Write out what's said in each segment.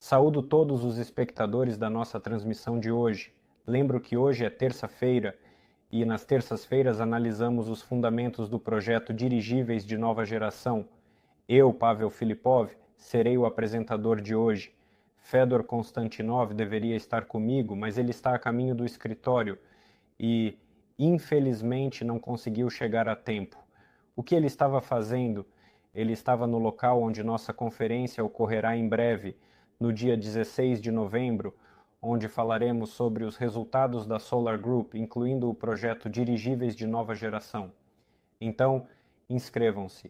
Saúdo todos os espectadores da nossa transmissão de hoje. Lembro que hoje é terça-feira e nas terças-feiras analisamos os fundamentos do projeto Dirigíveis de Nova Geração. Eu, Pavel Filipov, serei o apresentador de hoje. Fedor Konstantinov deveria estar comigo, mas ele está a caminho do escritório e, infelizmente, não conseguiu chegar a tempo. O que ele estava fazendo? Ele estava no local onde nossa conferência ocorrerá em breve, no dia 16 de novembro, onde falaremos sobre os resultados da Solar Group, incluindo o projeto Dirigíveis de Nova Geração. Então, inscrevam-se.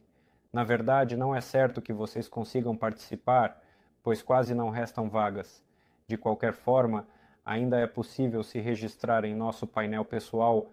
Na verdade, não é certo que vocês consigam participar, pois quase não restam vagas. De qualquer forma, ainda é possível se registrar em nosso painel pessoal.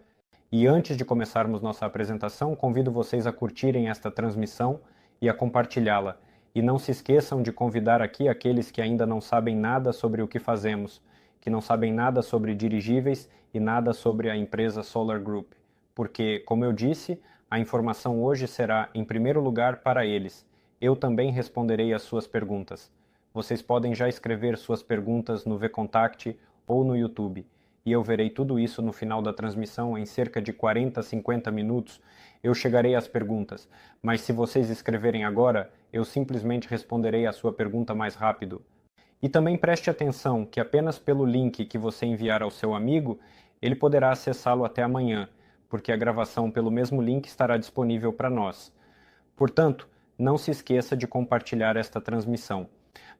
E antes de começarmos nossa apresentação, convido vocês a curtirem esta transmissão e a compartilhá-la. E não se esqueçam de convidar aqui aqueles que ainda não sabem nada sobre o que fazemos, que não sabem nada sobre dirigíveis e nada sobre a empresa Solar Group. Porque, como eu disse, a informação hoje será, em primeiro lugar, para eles. Eu também responderei às suas perguntas. Vocês podem já escrever suas perguntas no VKontakte ou no YouTube. E eu verei tudo isso no final da transmissão em cerca de 40 a 50 minutos. Eu chegarei às perguntas, mas se vocês escreverem agora, eu simplesmente responderei a sua pergunta mais rápido. E também preste atenção que apenas pelo link que você enviar ao seu amigo, ele poderá acessá-lo até amanhã, porque a gravação pelo mesmo link estará disponível para nós. Portanto, não se esqueça de compartilhar esta transmissão.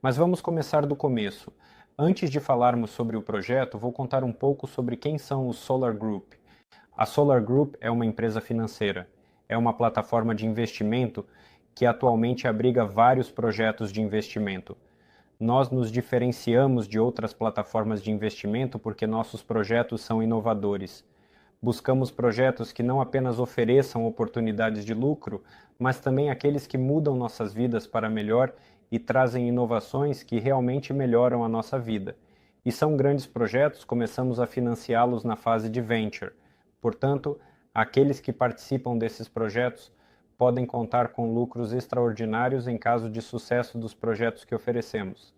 Mas vamos começar do começo. Antes de falarmos sobre o projeto, vou contar um pouco sobre quem são os Solar Group. A Solar Group é uma empresa financeira. É uma plataforma de investimento que atualmente abriga vários projetos de investimento. Nós nos diferenciamos de outras plataformas de investimento porque nossos projetos são inovadores. Buscamos projetos que não apenas ofereçam oportunidades de lucro, mas também aqueles que mudam nossas vidas para melhor e trazem inovações que realmente melhoram a nossa vida. E são grandes projetos, começamos a financiá-los na fase de venture. Portanto, aqueles que participam desses projetos podem contar com lucros extraordinários em caso de sucesso dos projetos que oferecemos.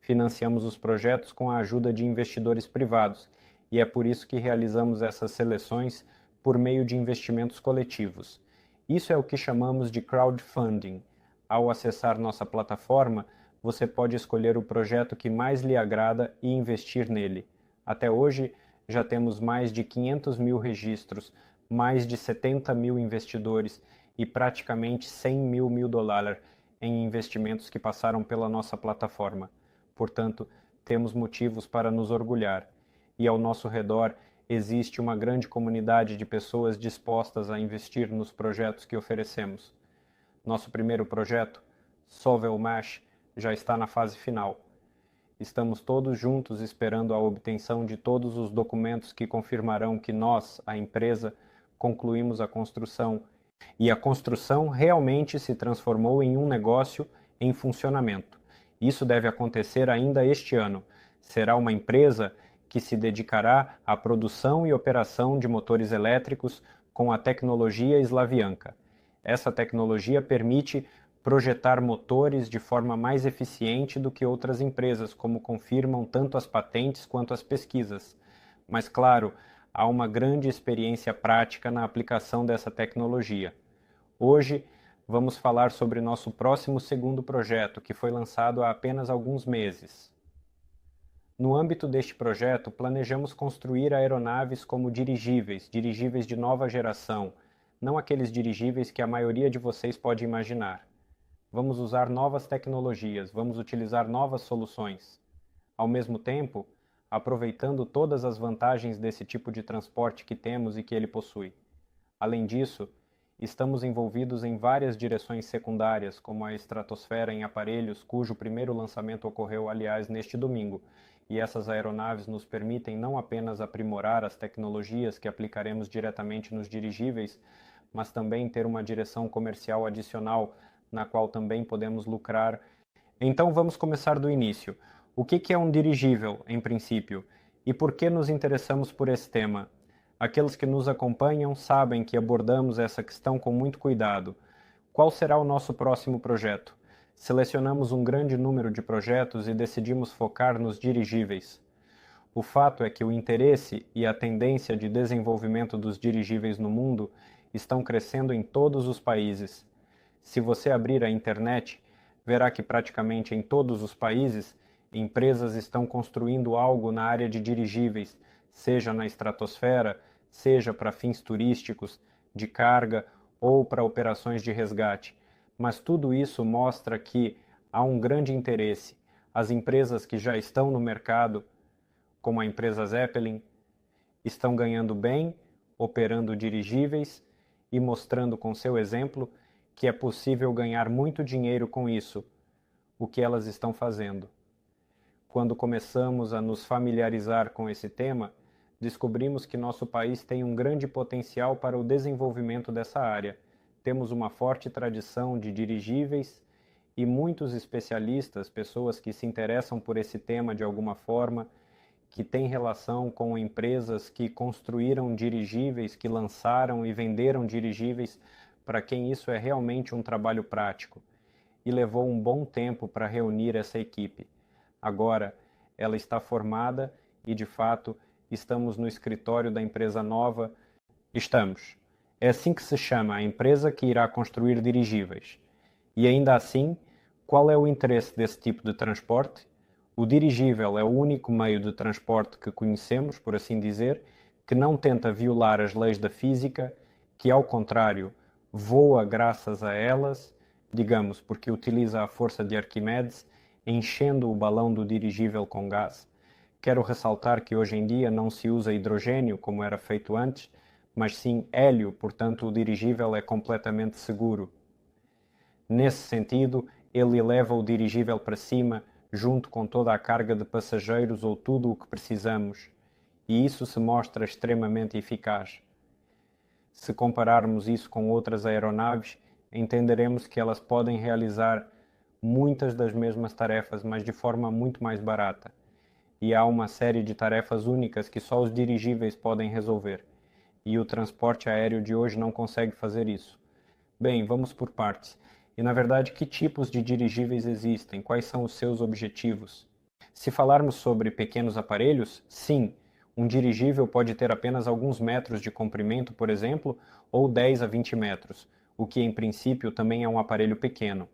Financiamos os projetos com a ajuda de investidores privados, e é por isso que realizamos essas seleções por meio de investimentos coletivos. Isso é o que chamamos de crowdfunding. Ao acessar nossa plataforma, você pode escolher o projeto que mais lhe agrada e investir nele. Até hoje, já temos mais de 500 mil registros, mais de 70 mil investidores e praticamente 100 mil dólares em investimentos que passaram pela nossa plataforma. Portanto, temos motivos para nos orgulhar. E ao nosso redor existe uma grande comunidade de pessoas dispostas a investir nos projetos que oferecemos. Nosso primeiro projeto, Sovelmash, já está na fase final. Estamos todos juntos esperando a obtenção de todos os documentos que confirmarão que nós, a empresa, concluímos a construção e a construção realmente se transformou em um negócio em funcionamento. Isso deve acontecer ainda este ano. Será uma empresa que se dedicará à produção e operação de motores elétricos com a tecnologia Slavianka. Essa tecnologia permite projetar motores de forma mais eficiente do que outras empresas, como confirmam tanto as patentes quanto as pesquisas. Mas, claro, há uma grande experiência prática na aplicação dessa tecnologia. Hoje, vamos falar sobre nosso próximo segundo projeto, que foi lançado há apenas alguns meses. No âmbito deste projeto, planejamos construir aeronaves como dirigíveis de nova geração, não aqueles dirigíveis que a maioria de vocês pode imaginar. Vamos usar novas tecnologias, vamos utilizar novas soluções. Ao mesmo tempo, aproveitando todas as vantagens desse tipo de transporte que temos e que ele possui. Além disso, estamos envolvidos em várias direções secundárias, como a estratosfera em aparelhos, cujo primeiro lançamento ocorreu, aliás, neste domingo, e essas aeronaves nos permitem não apenas aprimorar as tecnologias que aplicaremos diretamente nos dirigíveis, mas também ter uma direção comercial adicional, na qual também podemos lucrar. Então vamos começar do início. O que é um dirigível, em princípio? E por que nos interessamos por esse tema? Aqueles que nos acompanham sabem que abordamos essa questão com muito cuidado. Qual será o nosso próximo projeto? Selecionamos um grande número de projetos e decidimos focar nos dirigíveis. O fato é que o interesse e a tendência de desenvolvimento dos dirigíveis no mundo estão crescendo em todos os países. Se você abrir a internet, verá que praticamente em todos os países, empresas estão construindo algo na área de dirigíveis, seja na estratosfera, seja para fins turísticos, de carga ou para operações de resgate. Mas tudo isso mostra que há um grande interesse. As empresas que já estão no mercado, como a empresa Zeppelin, estão ganhando bem, operando dirigíveis e mostrando com seu exemplo que é possível ganhar muito dinheiro com isso, o que elas estão fazendo. Quando começamos a nos familiarizar com esse tema, descobrimos que nosso país tem um grande potencial para o desenvolvimento dessa área. Temos uma forte tradição de dirigíveis e muitos especialistas, pessoas que se interessam por esse tema de alguma forma, que têm relação com empresas que construíram dirigíveis, que lançaram e venderam dirigíveis, para quem isso é realmente um trabalho prático. E levou um bom tempo para reunir essa equipe. Agora, ela está formada e, de fato, estamos no escritório da empresa nova. Estamos. É assim que se chama a empresa que irá construir dirigíveis. E ainda assim, qual é o interesse desse tipo de transporte? O dirigível é o único meio de transporte que conhecemos, por assim dizer, que não tenta violar as leis da física, que, ao contrário, voa graças a elas, digamos, porque utiliza a força de Arquimedes, enchendo o balão do dirigível com gás. Quero ressaltar que hoje em dia não se usa hidrogênio, como era feito antes, mas sim hélio, portanto o dirigível é completamente seguro. Nesse sentido, ele eleva o dirigível para cima, junto com toda a carga de passageiros ou tudo o que precisamos, e isso se mostra extremamente eficaz. Se compararmos isso com outras aeronaves, entenderemos que elas podem realizar muitas das mesmas tarefas, mas de forma muito mais barata. E há uma série de tarefas únicas que só os dirigíveis podem resolver, e o transporte aéreo de hoje não consegue fazer isso. Bem, vamos por partes. E na verdade, que tipos de dirigíveis existem? Quais são os seus objetivos? Se falarmos sobre pequenos aparelhos, sim, um dirigível pode ter apenas alguns metros de comprimento, por exemplo, ou 10 a 20 metros, o que em princípio também é um aparelho pequeno.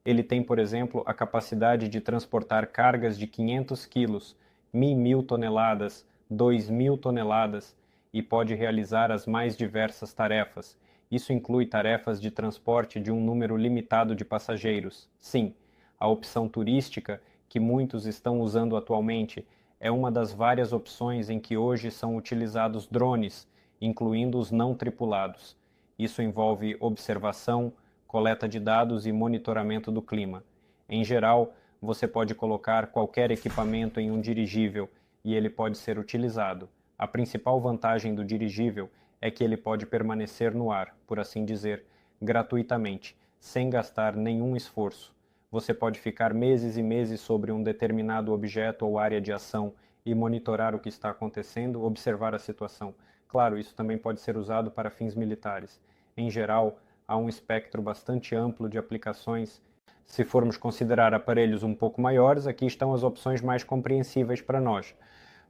Ele tem, por exemplo, a capacidade de transportar cargas de 500 quilos, 1.000 toneladas, 2.000 toneladas e pode realizar as mais diversas tarefas. Isso inclui tarefas de transporte de um número limitado de passageiros. Sim, a opção turística, que muitos estão usando atualmente, é uma das várias opções em que hoje são utilizados drones, incluindo os não tripulados. Isso envolve observação, coleta de dados e monitoramento do clima. Em geral, você pode colocar qualquer equipamento em um dirigível e ele pode ser utilizado. A principal vantagem do dirigível é que ele pode permanecer no ar, por assim dizer, gratuitamente, sem gastar nenhum esforço. Você pode ficar meses e meses sobre um determinado objeto ou área de ação e monitorar o que está acontecendo, observar a situação. Claro, isso também pode ser usado para fins militares. Em geral, há um espectro bastante amplo de aplicações. Se formos considerar aparelhos um pouco maiores, aqui estão as opções mais compreensíveis para nós.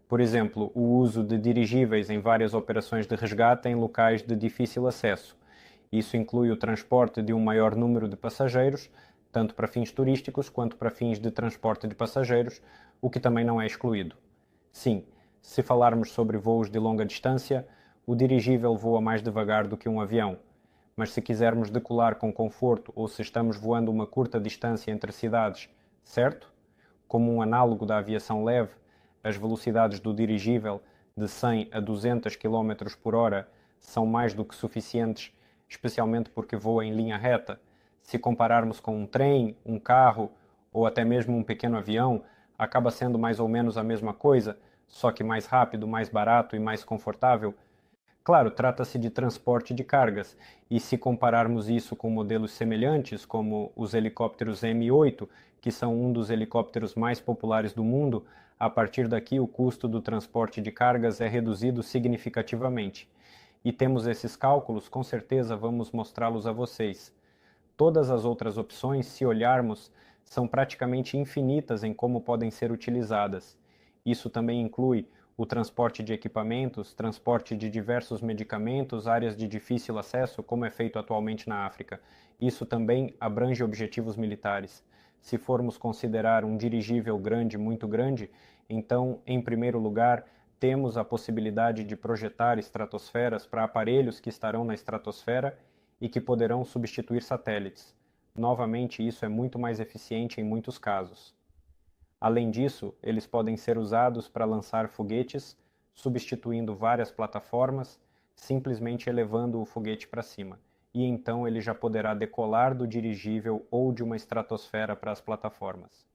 Por exemplo, o uso de dirigíveis em várias operações de resgate em locais de difícil acesso. Isso inclui o transporte de um maior número de passageiros, tanto para fins turísticos quanto para fins de transporte de passageiros, o que também não é excluído. Sim, se falarmos sobre voos de longa distância, o dirigível voa mais devagar do que um avião. Mas se quisermos decolar com conforto ou se estamos voando uma curta distância entre cidades, certo? Como um análogo da aviação leve, as velocidades do dirigível de 100 a 200 km por hora são mais do que suficientes, especialmente porque voa em linha reta. Se compararmos com um trem, um carro ou até mesmo um pequeno avião, acaba sendo mais ou menos a mesma coisa, só que mais rápido, mais barato e mais confortável. Claro, trata-se de transporte de cargas, e se compararmos isso com modelos semelhantes, como os helicópteros M8, que são um dos helicópteros mais populares do mundo, a partir daqui o custo do transporte de cargas é reduzido significativamente. E temos esses cálculos, com certeza vamos mostrá-los a vocês. Todas as outras opções, se olharmos, são praticamente infinitas em como podem ser utilizadas. Isso também inclui o transporte de equipamentos, transporte de diversos medicamentos, áreas de difícil acesso, como é feito atualmente na África. Isso também abrange objetivos militares. Se formos considerar um dirigível grande, muito grande, então, em primeiro lugar, temos a possibilidade de projetar estratosferas para aparelhos que estarão na estratosfera e que poderão substituir satélites. Novamente, isso é muito mais eficiente em muitos casos. Além disso, eles podem ser usados para lançar foguetes, substituindo várias plataformas, simplesmente elevando o foguete para cima. E então ele já poderá decolar do dirigível ou de uma estratosfera para as plataformas.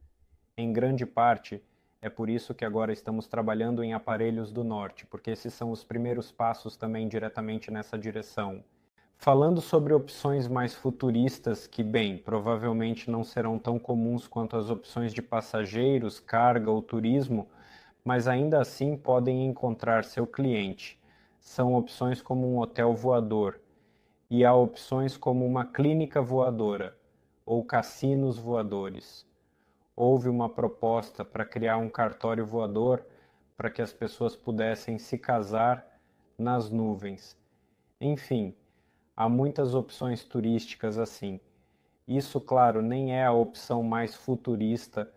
Em grande parte, é por isso que agora estamos trabalhando em aparelhos do norte, porque esses são os primeiros passos também diretamente nessa direção. Falando sobre opções mais futuristas que, bem, provavelmente não serão tão comuns quanto as opções de passageiros, carga ou turismo, mas ainda assim podem encontrar seu cliente. São opções como um hotel voador, e há opções como uma clínica voadora ou cassinos voadores. Houve uma proposta para criar um cartório voador para que as pessoas pudessem se casar nas nuvens. Enfim, há muitas opções turísticas assim. Isso, claro, nem é a opção mais futurista.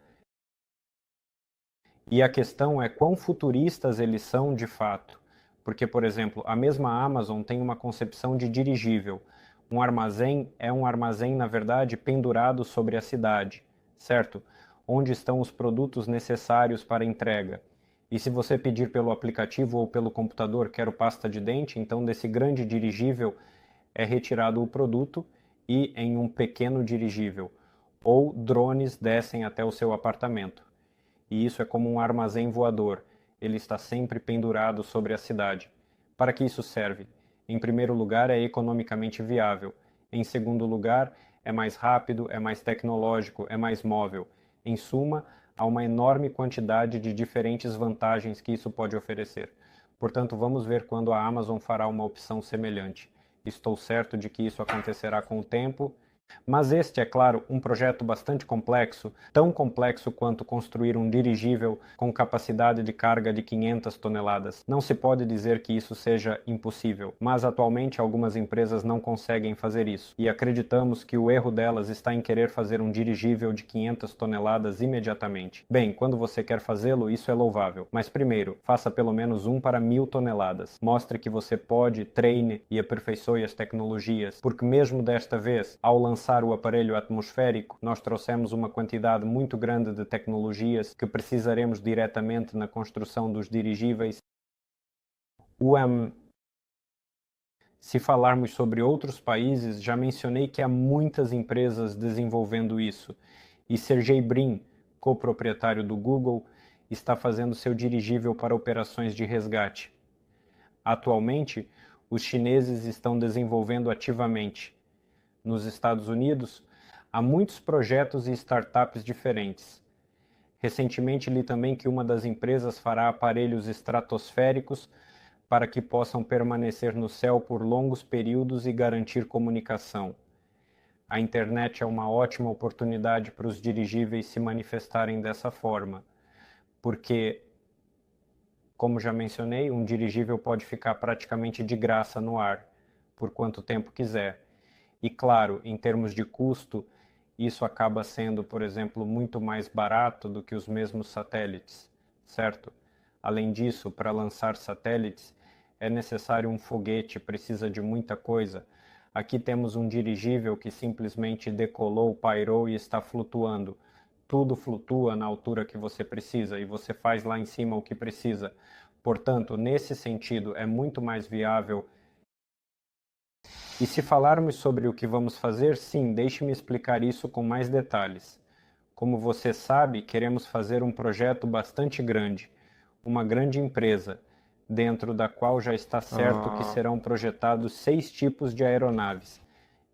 E a questão é quão futuristas eles são de fato. Porque, por exemplo, a mesma Amazon tem uma concepção de dirigível. Um armazém é um armazém, na verdade, pendurado sobre a cidade, certo? Onde estão os produtos necessários para entrega. E se você pedir pelo aplicativo ou pelo computador, quero pasta de dente, então desse grande dirigível é retirado o produto e em um pequeno dirigível. Ou drones descem até o seu apartamento. E isso é como um armazém voador. Ele está sempre pendurado sobre a cidade. Para que isso serve? Em primeiro lugar, é economicamente viável. Em segundo lugar, é mais rápido, é mais tecnológico, é mais móvel. Em suma, há uma enorme quantidade de diferentes vantagens que isso pode oferecer. Portanto, vamos ver quando a Amazon fará uma opção semelhante. Estou certo de que isso acontecerá com o tempo. Mas este é, claro, um projeto bastante complexo, tão complexo quanto construir um dirigível com capacidade de carga de 500 toneladas. Não se pode dizer que isso seja impossível, mas atualmente algumas empresas não conseguem fazer isso, e acreditamos que o erro delas está em querer fazer um dirigível de 500 toneladas imediatamente. Bem, quando você quer fazê-lo, isso é louvável, mas primeiro, faça pelo menos um para 1000 toneladas. Mostre que você pode, treine e aperfeiçoe as tecnologias, porque mesmo desta vez, ao lançar o aparelho atmosférico, nós trouxemos uma quantidade muito grande de tecnologias que precisaremos diretamente na construção dos dirigíveis. Se falarmos sobre outros países, já mencionei que há muitas empresas desenvolvendo isso. E Sergey Brin, coproprietário do Google, está fazendo seu dirigível para operações de resgate. Atualmente, os chineses estão desenvolvendo ativamente. Nos Estados Unidos, há muitos projetos e startups diferentes. Recentemente li também que uma das empresas fará aparelhos estratosféricos para que possam permanecer no céu por longos períodos e garantir comunicação. A internet é uma ótima oportunidade para os dirigíveis se manifestarem dessa forma, porque, como já mencionei, um dirigível pode ficar praticamente de graça no ar, por quanto tempo quiser. E claro, em termos de custo, isso acaba sendo, por exemplo, muito mais barato do que os mesmos satélites, certo? Além disso, para lançar satélites, é necessário um foguete, precisa de muita coisa. Aqui temos um dirigível que simplesmente decolou, pairou e está flutuando. Tudo flutua na altura que você precisa e você faz lá em cima o que precisa. Portanto, nesse sentido, é muito mais viável. E se falarmos sobre o que vamos fazer, sim, deixe-me explicar isso com mais detalhes. Como você sabe, queremos fazer um projeto bastante grande, uma grande empresa, dentro da qual já está certo que serão projetados 6 tipos de aeronaves.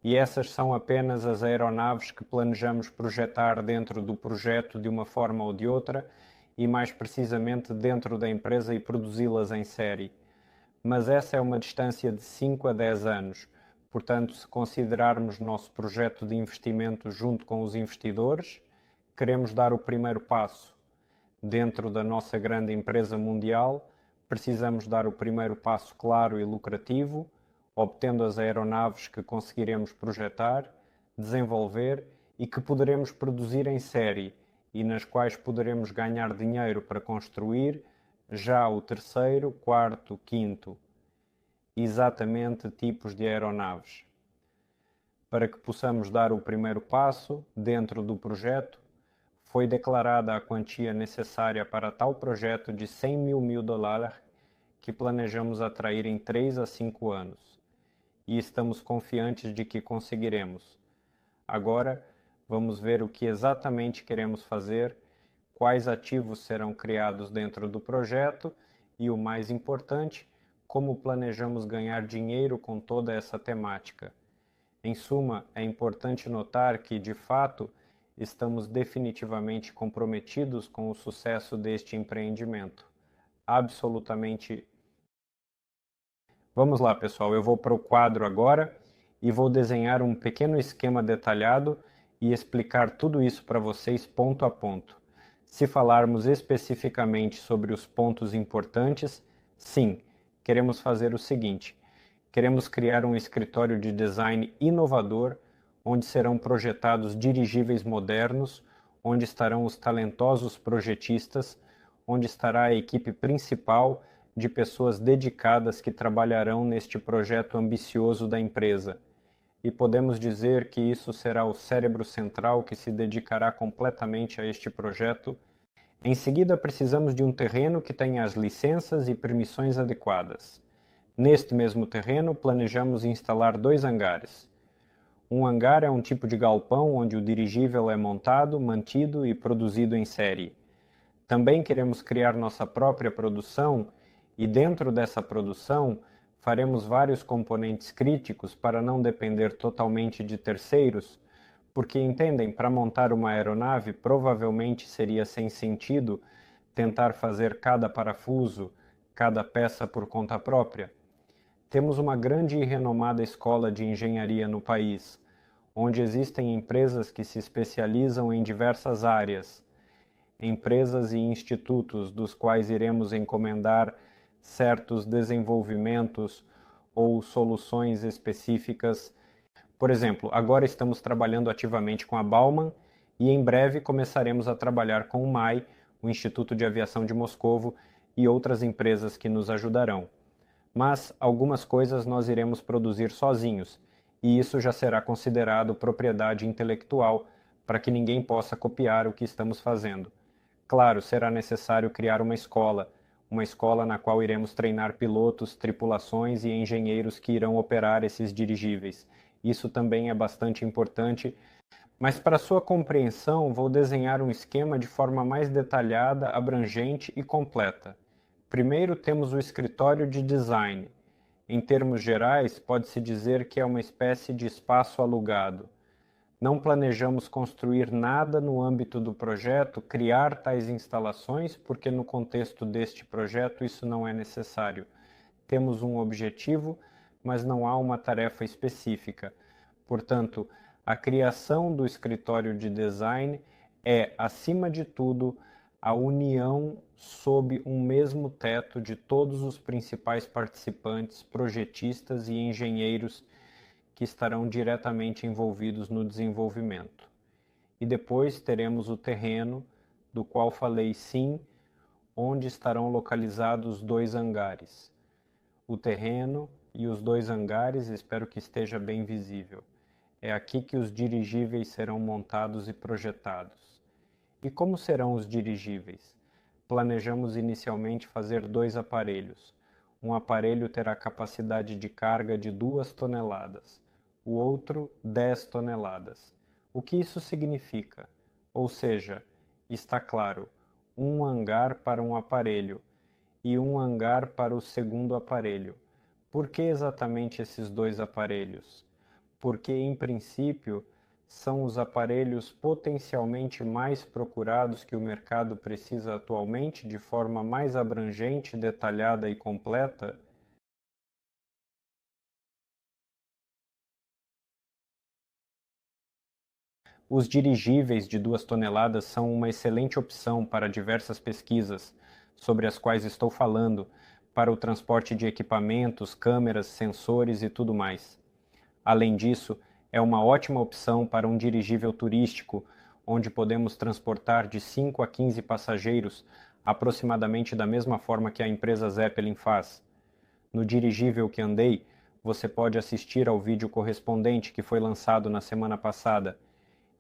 E essas são apenas as aeronaves que planejamos projetar dentro do projeto de uma forma ou de outra, e mais precisamente dentro da empresa e produzi-las em série. Mas essa é uma distância de 5 a 10 anos. Portanto, se considerarmos nosso projeto de investimento junto com os investidores, queremos dar o primeiro passo. Dentro da nossa grande empresa mundial, precisamos dar o primeiro passo claro e lucrativo, obtendo as aeronaves que conseguiremos projetar, desenvolver e que poderemos produzir em série e nas quais poderemos ganhar dinheiro para construir já o terceiro, quarto, quinto, exatamente tipos de aeronaves. Para que possamos dar o primeiro passo dentro do projeto, foi declarada a quantia necessária para tal projeto de $100 mil que planejamos atrair em 3 a 5 anos. E estamos confiantes de que conseguiremos. Agora, vamos ver o que exatamente queremos fazer, quais ativos serão criados dentro do projeto e, o mais importante, como planejamos ganhar dinheiro com toda essa temática. Em suma, é importante notar que, de fato, estamos definitivamente comprometidos com o sucesso deste empreendimento. Absolutamente. Vamos lá, pessoal, eu vou para o quadro agora e vou desenhar um pequeno esquema detalhado e explicar tudo isso para vocês ponto a ponto. Se falarmos especificamente sobre os pontos importantes, sim, queremos fazer o seguinte: queremos criar um escritório de design inovador, onde serão projetados dirigíveis modernos, onde estarão os talentosos projetistas, onde estará a equipe principal de pessoas dedicadas que trabalharão neste projeto ambicioso da empresa. E podemos dizer que isso será o cérebro central que se dedicará completamente a este projeto. Em seguida, precisamos de um terreno que tenha as licenças e permissões adequadas. Neste mesmo terreno, planejamos instalar 2 hangares. Um hangar é um tipo de galpão onde o dirigível é montado, mantido e produzido em série. Também queremos criar nossa própria produção e, dentro dessa produção, faremos vários componentes críticos para não depender totalmente de terceiros, porque, entendem, para montar uma aeronave provavelmente seria sem sentido tentar fazer cada parafuso, cada peça por conta própria. Temos uma grande e renomada escola de engenharia no país, onde existem empresas que se especializam em diversas áreas, empresas e institutos dos quais iremos encomendar certos desenvolvimentos ou soluções específicas. Por exemplo, agora estamos trabalhando ativamente com a Baumann e em breve começaremos a trabalhar com o MAI, o Instituto de Aviação de Moscovo, e outras empresas que nos ajudarão. Mas algumas coisas nós iremos produzir sozinhos, e isso já será considerado propriedade intelectual para que ninguém possa copiar o que estamos fazendo. Claro, será necessário criar uma escola na qual iremos treinar pilotos, tripulações e engenheiros que irão operar esses dirigíveis. Isso também é bastante importante, mas para sua compreensão vou desenhar um esquema de forma mais detalhada, abrangente e completa. Primeiro temos o escritório de design. Em termos gerais, pode-se dizer que é uma espécie de espaço alugado. Não planejamos construir nada no âmbito do projeto, criar tais instalações, porque no contexto deste projeto isso não é necessário. Temos um objetivo, mas não há uma tarefa específica. Portanto, a criação do escritório de design é, acima de tudo, a união sob um mesmo teto de todos os principais participantes, projetistas e engenheiros que estarão diretamente envolvidos no desenvolvimento. E depois teremos o terreno, do qual falei sim, onde estarão localizados 2 hangares. O terreno e os 2 hangares, espero que esteja bem visível. É aqui que os dirigíveis serão montados e projetados. E como serão os dirigíveis? Planejamos inicialmente fazer 2 aparelhos. Um aparelho terá capacidade de carga de 2 toneladas. O outro 10 toneladas. O que isso significa? Ou seja, está claro, um hangar para um aparelho e um hangar para o segundo aparelho. Por que exatamente esses 2 aparelhos? Porque, em princípio, são os aparelhos potencialmente mais procurados que o mercado precisa atualmente de forma mais abrangente, detalhada e completa. Os dirigíveis de 2 toneladas são uma excelente opção para diversas pesquisas, sobre as quais estou falando, para o transporte de equipamentos, câmeras, sensores e tudo mais. Além disso, é uma ótima opção para um dirigível turístico, onde podemos transportar de 5 a 15 passageiros, aproximadamente da mesma forma que a empresa Zeppelin faz. No dirigível que andei, você pode assistir ao vídeo correspondente que foi lançado na semana passada.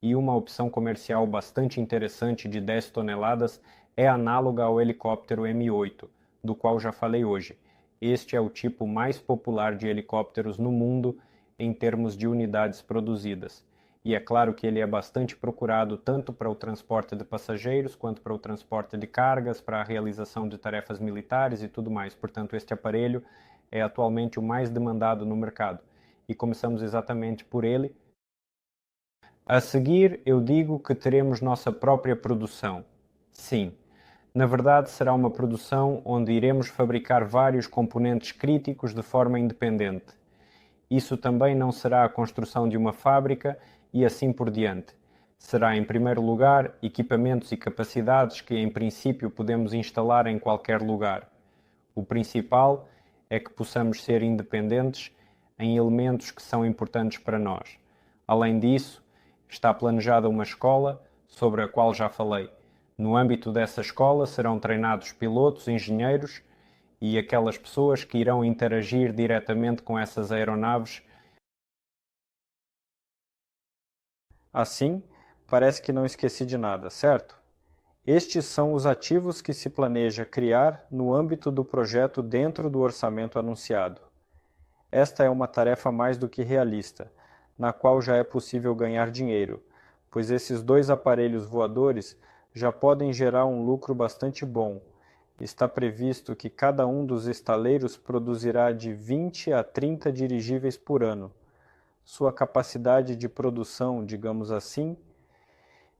E uma opção comercial bastante interessante de 10 toneladas é análoga ao helicóptero M8, do qual já falei hoje. Este é o tipo mais popular de helicópteros no mundo em termos de unidades produzidas. E é claro que ele é bastante procurado tanto para o transporte de passageiros quanto para o transporte de cargas, para a realização de tarefas militares e tudo mais. Portanto, este aparelho é atualmente o mais demandado no mercado. E começamos exatamente por ele. A seguir, eu digo que teremos nossa própria produção. Sim, na verdade será uma produção onde iremos fabricar vários componentes críticos de forma independente. Isso também não será a construção de uma fábrica e assim por diante. Será, em primeiro lugar, equipamentos e capacidades que, em princípio, podemos instalar em qualquer lugar. O principal é que possamos ser independentes em elementos que são importantes para nós. Além disso, está planejada uma escola, sobre a qual já falei. No âmbito dessa escola serão treinados pilotos, engenheiros e aquelas pessoas que irão interagir diretamente com essas aeronaves. Assim, parece que não esqueci de nada, certo? Estes são os ativos que se planeja criar no âmbito do projeto dentro do orçamento anunciado. Esta é uma tarefa mais do que realista, na qual já é possível ganhar dinheiro, pois esses 2 aparelhos voadores já podem gerar um lucro bastante bom. Está previsto que cada um dos estaleiros produzirá de 20 a 30 dirigíveis por ano. Sua capacidade de produção, digamos assim,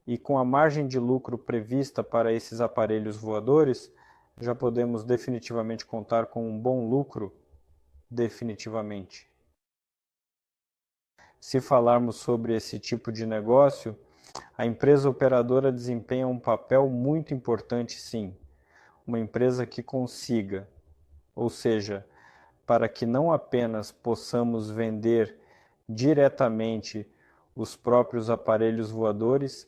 e com a margem de lucro prevista para esses aparelhos voadores, já podemos definitivamente contar com um bom lucro, definitivamente. Se falarmos sobre esse tipo de negócio, a empresa operadora desempenha um papel muito importante, sim. Uma empresa que consiga, ou seja, para que não apenas possamos vender diretamente os próprios aparelhos voadores,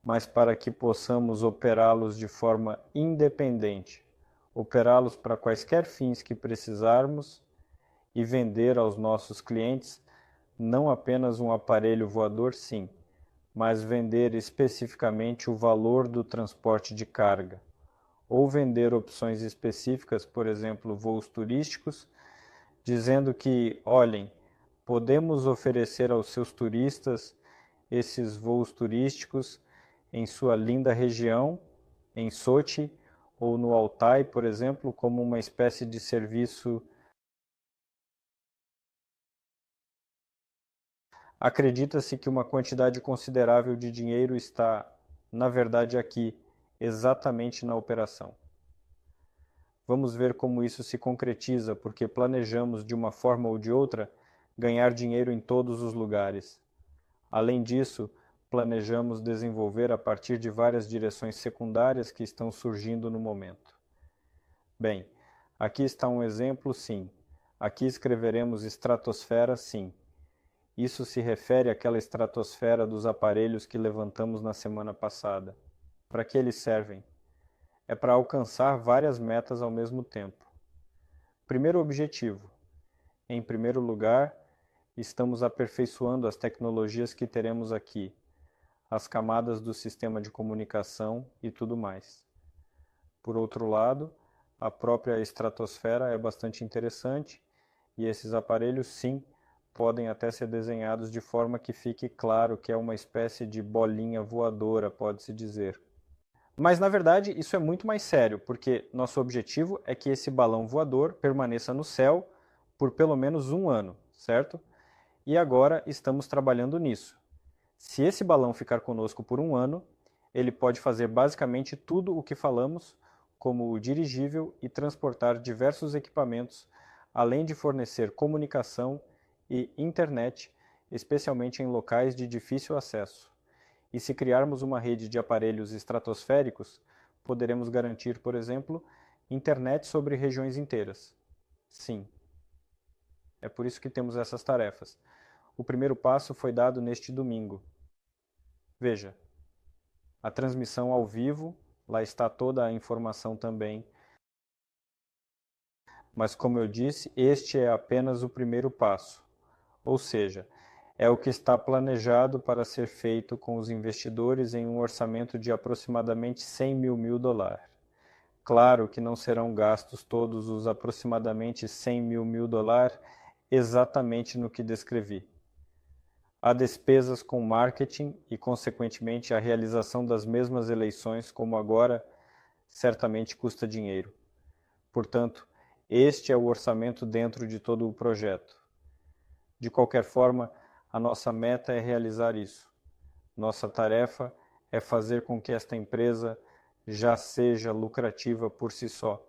mas para que possamos operá-los de forma independente, operá-los para quaisquer fins que precisarmos e vender aos nossos clientes não apenas um aparelho voador, sim, mas vender especificamente o valor do transporte de carga, ou vender opções específicas, por exemplo, voos turísticos, dizendo que, olhem, podemos oferecer aos seus turistas esses voos turísticos em sua linda região, em Sochi ou no Altai, por exemplo, como uma espécie de serviço. Acredita-se que uma quantidade considerável de dinheiro está, na verdade, aqui, exatamente na operação. Vamos ver como isso se concretiza, porque planejamos, de uma forma ou de outra, ganhar dinheiro em todos os lugares. Além disso, planejamos desenvolver a partir de várias direções secundárias que estão surgindo no momento. Bem, aqui está um exemplo, sim. Aqui escreveremos estratosfera, sim. Isso se refere àquela estratosfera dos aparelhos que levantamos na semana passada. Para que eles servem? É para alcançar várias metas ao mesmo tempo. Primeiro objetivo. Em primeiro lugar, estamos aperfeiçoando as tecnologias que teremos aqui, as camadas do sistema de comunicação e tudo mais. Por outro lado, a própria estratosfera é bastante interessante e esses aparelhos, sim, podem até ser desenhados de forma que fique claro que é uma espécie de bolinha voadora, pode-se dizer. Mas, na verdade, isso é muito mais sério, porque nosso objetivo é que esse balão voador permaneça no céu por pelo menos 1 ano, certo? E agora estamos trabalhando nisso. Se esse balão ficar conosco por 1 ano, ele pode fazer basicamente tudo o que falamos, como o dirigível e transportar diversos equipamentos, além de fornecer comunicação e internet, especialmente em locais de difícil acesso. E se criarmos uma rede de aparelhos estratosféricos, poderemos garantir, por exemplo, internet sobre regiões inteiras. Sim. É por isso que temos essas tarefas. O primeiro passo foi dado neste domingo. Veja, a transmissão ao vivo, lá está toda a informação também. Mas como eu disse, este é apenas o primeiro passo. Ou seja, é o que está planejado para ser feito com os investidores em um orçamento de aproximadamente 100 mil dólares. Claro que não serão gastos todos os aproximadamente 100 mil dólares exatamente no que descrevi. Há despesas com marketing e, consequentemente, a realização das mesmas eleições, como agora, certamente custa dinheiro. Portanto, este é o orçamento dentro de todo o projeto. De qualquer forma, a nossa meta é realizar isso. Nossa tarefa é fazer com que esta empresa já seja lucrativa por si só,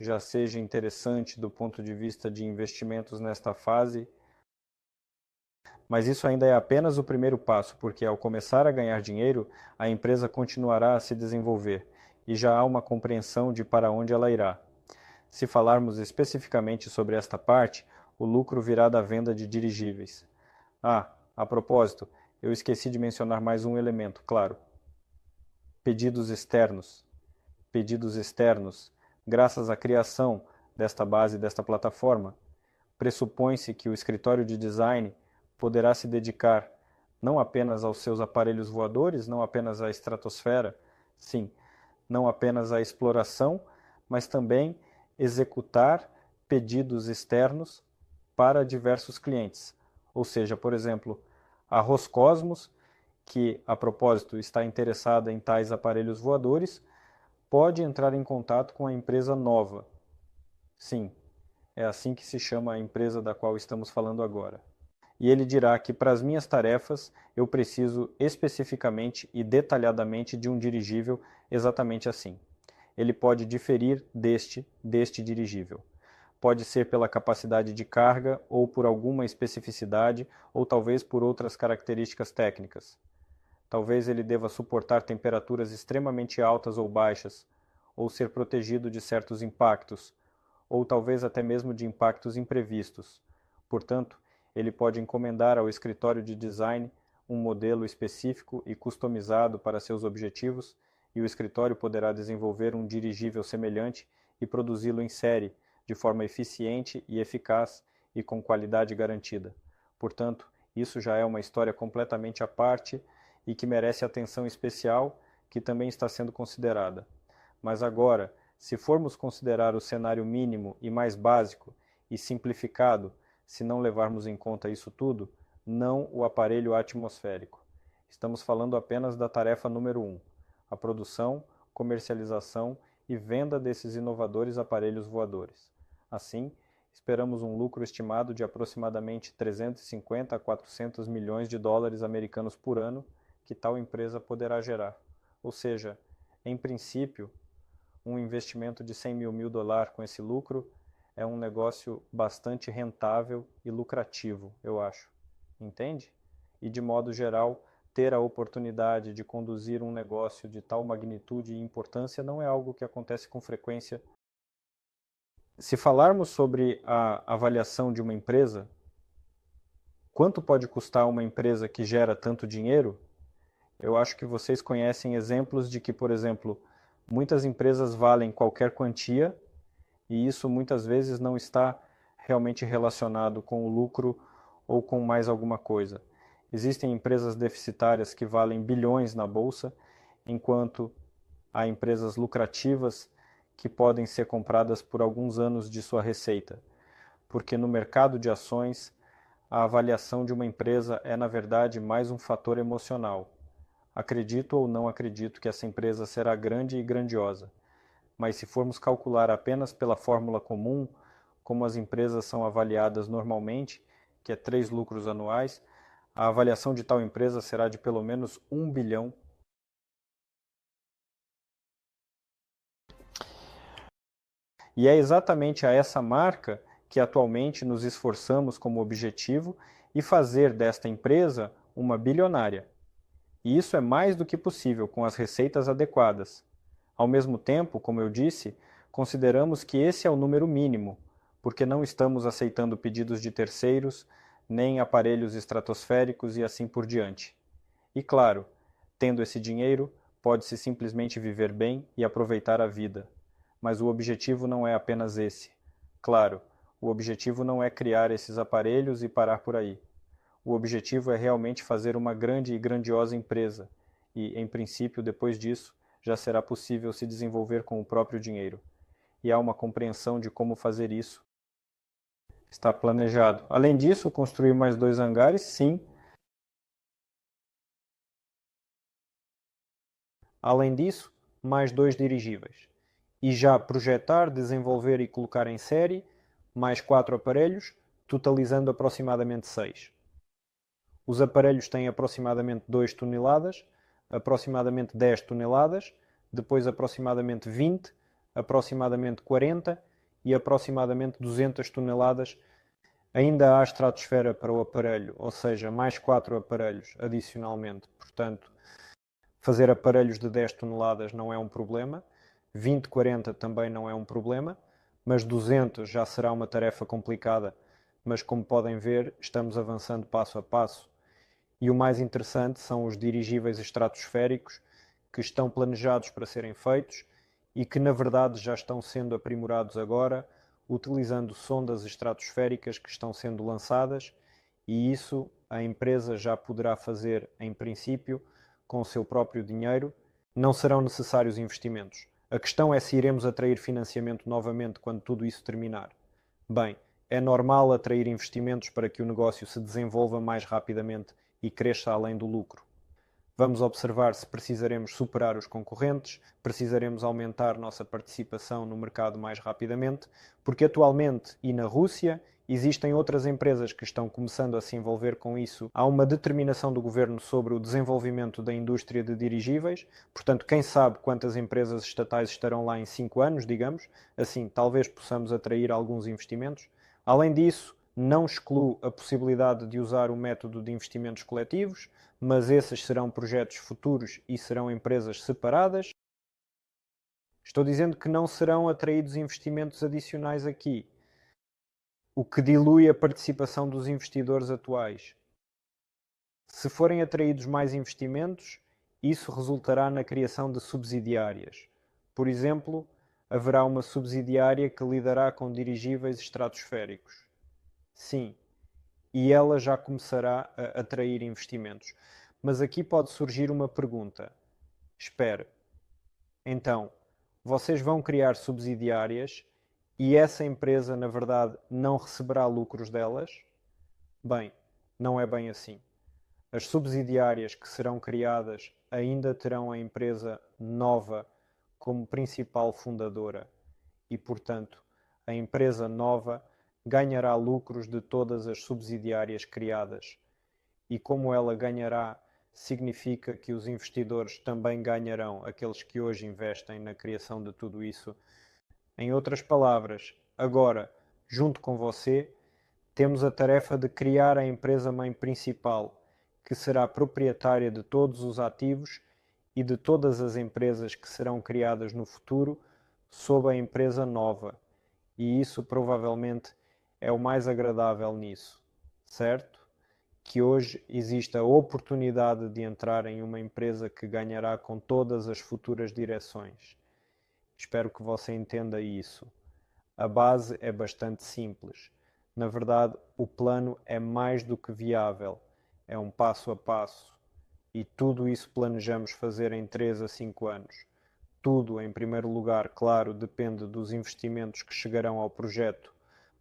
já seja interessante do ponto de vista de investimentos nesta fase. Mas isso ainda é apenas o primeiro passo, porque ao começar a ganhar dinheiro, a empresa continuará a se desenvolver e já há uma compreensão de para onde ela irá. Se falarmos especificamente sobre esta parte, o lucro virá da venda de dirigíveis. A propósito, eu esqueci de mencionar mais um elemento, claro. Pedidos externos. Pedidos externos, graças à criação desta base, desta plataforma, pressupõe-se que o escritório de design poderá se dedicar não apenas aos seus aparelhos voadores, não apenas à estratosfera, sim, não apenas à exploração, mas também executar pedidos externos para diversos clientes. Ou seja, por exemplo, a Roscosmos, que a propósito está interessada em tais aparelhos voadores, pode entrar em contato com a empresa nova. Sim, é assim que se chama a empresa da qual estamos falando agora. E ele dirá que para as minhas tarefas eu preciso especificamente e detalhadamente de um dirigível exatamente assim. Ele pode diferir deste dirigível. Pode ser pela capacidade de carga ou por alguma especificidade ou talvez por outras características técnicas. Talvez ele deva suportar temperaturas extremamente altas ou baixas, ou ser protegido de certos impactos, ou talvez até mesmo de impactos imprevistos. Portanto, ele pode encomendar ao escritório de design um modelo específico e customizado para seus objetivos, e o escritório poderá desenvolver um dirigível semelhante e produzi-lo em série, de forma eficiente e eficaz e com qualidade garantida. Portanto, isso já é uma história completamente à parte e que merece atenção especial, que também está sendo considerada. Mas agora, se formos considerar o cenário mínimo e mais básico e simplificado, se não levarmos em conta isso tudo, não o aparelho atmosférico. Estamos falando apenas da tarefa número 1, a produção, comercialização e venda desses inovadores aparelhos voadores. Assim, esperamos um lucro estimado de aproximadamente 350 a 400 milhões de dólares americanos por ano que tal empresa poderá gerar. Ou seja, em princípio, um investimento de 100 mil dólares com esse lucro é um negócio bastante rentável e lucrativo, eu acho. Entende? E de modo geral, ter a oportunidade de conduzir um negócio de tal magnitude e importância não é algo que acontece com frequência. Se falarmos sobre a avaliação de uma empresa, quanto pode custar uma empresa que gera tanto dinheiro? Eu acho que vocês conhecem exemplos de que, por exemplo, muitas empresas valem qualquer quantia e isso muitas vezes não está realmente relacionado com o lucro ou com mais alguma coisa. Existem empresas deficitárias que valem bilhões na bolsa, enquanto há empresas lucrativas que podem ser compradas por alguns anos de sua receita. Porque no mercado de ações, a avaliação de uma empresa é, na verdade, mais um fator emocional. Acredito ou não acredito que essa empresa será grande e grandiosa, mas se formos calcular apenas pela fórmula comum, como as empresas são avaliadas normalmente, que é 3 lucros anuais, a avaliação de tal empresa será de pelo menos 1 bilhão. E é exatamente a essa marca que atualmente nos esforçamos como objetivo e fazer desta empresa uma bilionária. E isso é mais do que possível com as receitas adequadas. Ao mesmo tempo, como eu disse, consideramos que esse é o número mínimo, porque não estamos aceitando pedidos de terceiros, nem aparelhos estratosféricos e assim por diante. E claro, tendo esse dinheiro, pode-se simplesmente viver bem e aproveitar a vida. Mas o objetivo não é apenas esse. Claro, o objetivo não é criar esses aparelhos e parar por aí. O objetivo é realmente fazer uma grande e grandiosa empresa, e, em princípio, depois disso, já será possível se desenvolver com o próprio dinheiro. E há uma compreensão de como fazer isso. Está planejado. Além disso, construir mais 2 hangares, sim. Além disso, mais 2 dirigíveis. E já projetar, desenvolver e colocar em série, mais 4 aparelhos, totalizando aproximadamente 6. Os aparelhos têm aproximadamente 2 toneladas, aproximadamente 10 toneladas, depois aproximadamente 20, aproximadamente 40 e aproximadamente 200 toneladas. Ainda há estratosfera para o aparelho, ou seja, mais 4 aparelhos adicionalmente. Portanto, fazer aparelhos de 10 toneladas não é um problema, 20, 40 também não é um problema, mas 200 já será uma tarefa complicada. Mas como podem ver, estamos avançando passo a passo. E o mais interessante são os dirigíveis estratosféricos que estão planejados para serem feitos e que na verdade já estão sendo aprimorados agora, utilizando sondas estratosféricas que estão sendo lançadas, e isso a empresa já poderá fazer em princípio com o seu próprio dinheiro. Não serão necessários investimentos. A questão é se iremos atrair financiamento novamente quando tudo isso terminar. Bem, é normal atrair investimentos para que o negócio se desenvolva mais rapidamente e cresça além do lucro. Vamos observar se precisaremos superar os concorrentes, precisaremos aumentar nossa participação no mercado mais rapidamente, porque atualmente e na Rússia existem outras empresas que estão começando a se envolver com isso. Há uma determinação do governo sobre o desenvolvimento da indústria de dirigíveis, portanto, quem sabe quantas empresas estatais estarão lá em 5 anos, digamos, assim talvez possamos atrair alguns investimentos. Além disso, não excluo a possibilidade de usar o método de investimentos coletivos, mas esses serão projetos futuros e serão empresas separadas. Estou dizendo que não serão atraídos investimentos adicionais aqui, o que dilui a participação dos investidores atuais. Se forem atraídos mais investimentos, isso resultará na criação de subsidiárias. Por exemplo, haverá uma subsidiária que lidará com dirigíveis estratosféricos. Sim, e ela já começará a atrair investimentos. Mas aqui pode surgir uma pergunta. Espere. Então, vocês vão criar subsidiárias e essa empresa, na verdade, não receberá lucros delas? Bem, não é bem assim. As subsidiárias que serão criadas ainda terão a empresa nova como principal fundadora e, portanto, a empresa nova ganhará lucros de todas as subsidiárias criadas. E como ela ganhará, significa que os investidores também ganharão, aqueles que hoje investem na criação de tudo isso. Em outras palavras, agora, junto com você, temos a tarefa de criar a empresa-mãe principal, que será proprietária de todos os ativos e de todas as empresas que serão criadas no futuro sob a empresa nova. E isso provavelmente é o mais agradável nisso, certo? Que hoje existe a oportunidade de entrar em uma empresa que ganhará com todas as futuras direções. Espero que você entenda isso. A base é bastante simples. Na verdade, o plano é mais do que viável. É um passo a passo. E tudo isso planejamos fazer em 3 a 5 anos. Tudo, em primeiro lugar, claro, depende dos investimentos que chegarão ao projeto,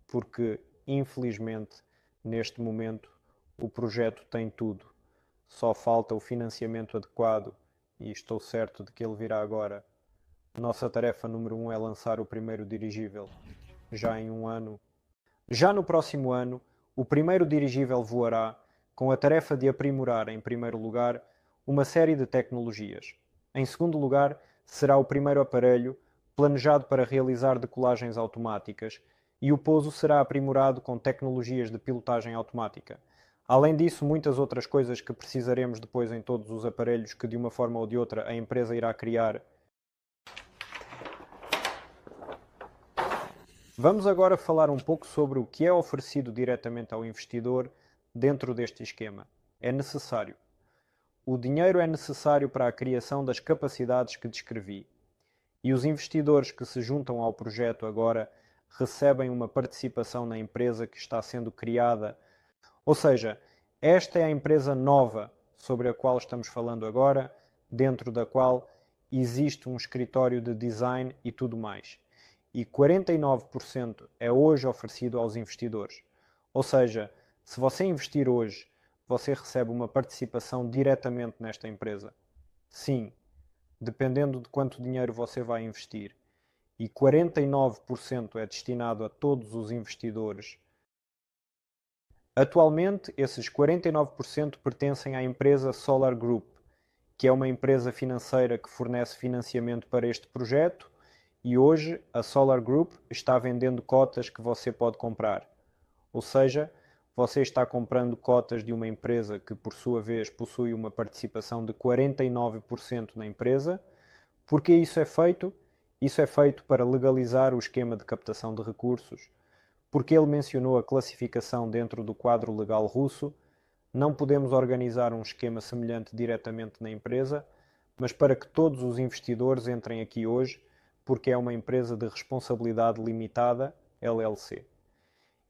porque, infelizmente, neste momento, o projeto tem tudo. Só falta o financiamento adequado e estou certo de que ele virá agora. Nossa tarefa número 1 é lançar o primeiro dirigível. Já em um ano. Já no próximo ano, o primeiro dirigível voará com a tarefa de aprimorar, em primeiro lugar, uma série de tecnologias. Em segundo lugar, será o primeiro aparelho planejado para realizar decolagens automáticas e o pouso será aprimorado com tecnologias de pilotagem automática. Além disso, muitas outras coisas que precisaremos depois em todos os aparelhos que, de uma forma ou de outra, a empresa irá criar. Vamos agora falar um pouco sobre o que é oferecido diretamente ao investidor dentro deste esquema. É necessário. O dinheiro é necessário para a criação das capacidades que descrevi. E os investidores que se juntam ao projeto agora recebem uma participação na empresa que está sendo criada. Ou seja, esta é a empresa nova sobre a qual estamos falando agora, dentro da qual existe um escritório de design e tudo mais. E 49% é hoje oferecido aos investidores. Ou seja, se você investir hoje, você recebe uma participação diretamente nesta empresa. Sim, dependendo de quanto dinheiro você vai investir. E 49% é destinado a todos os investidores. Atualmente, esses 49% pertencem à empresa Solar Group, que é uma empresa financeira que fornece financiamento para este projeto, e hoje a Solar Group está vendendo cotas que você pode comprar. Ou seja, você está comprando cotas de uma empresa que, por sua vez, possui uma participação de 49% na empresa. Por que isso é feito? Isso é feito para legalizar o esquema de captação de recursos. Porque ele mencionou a classificação dentro do quadro legal russo, não podemos organizar um esquema semelhante diretamente na empresa, mas para que todos os investidores entrem aqui hoje, porque é uma empresa de responsabilidade limitada, LLC.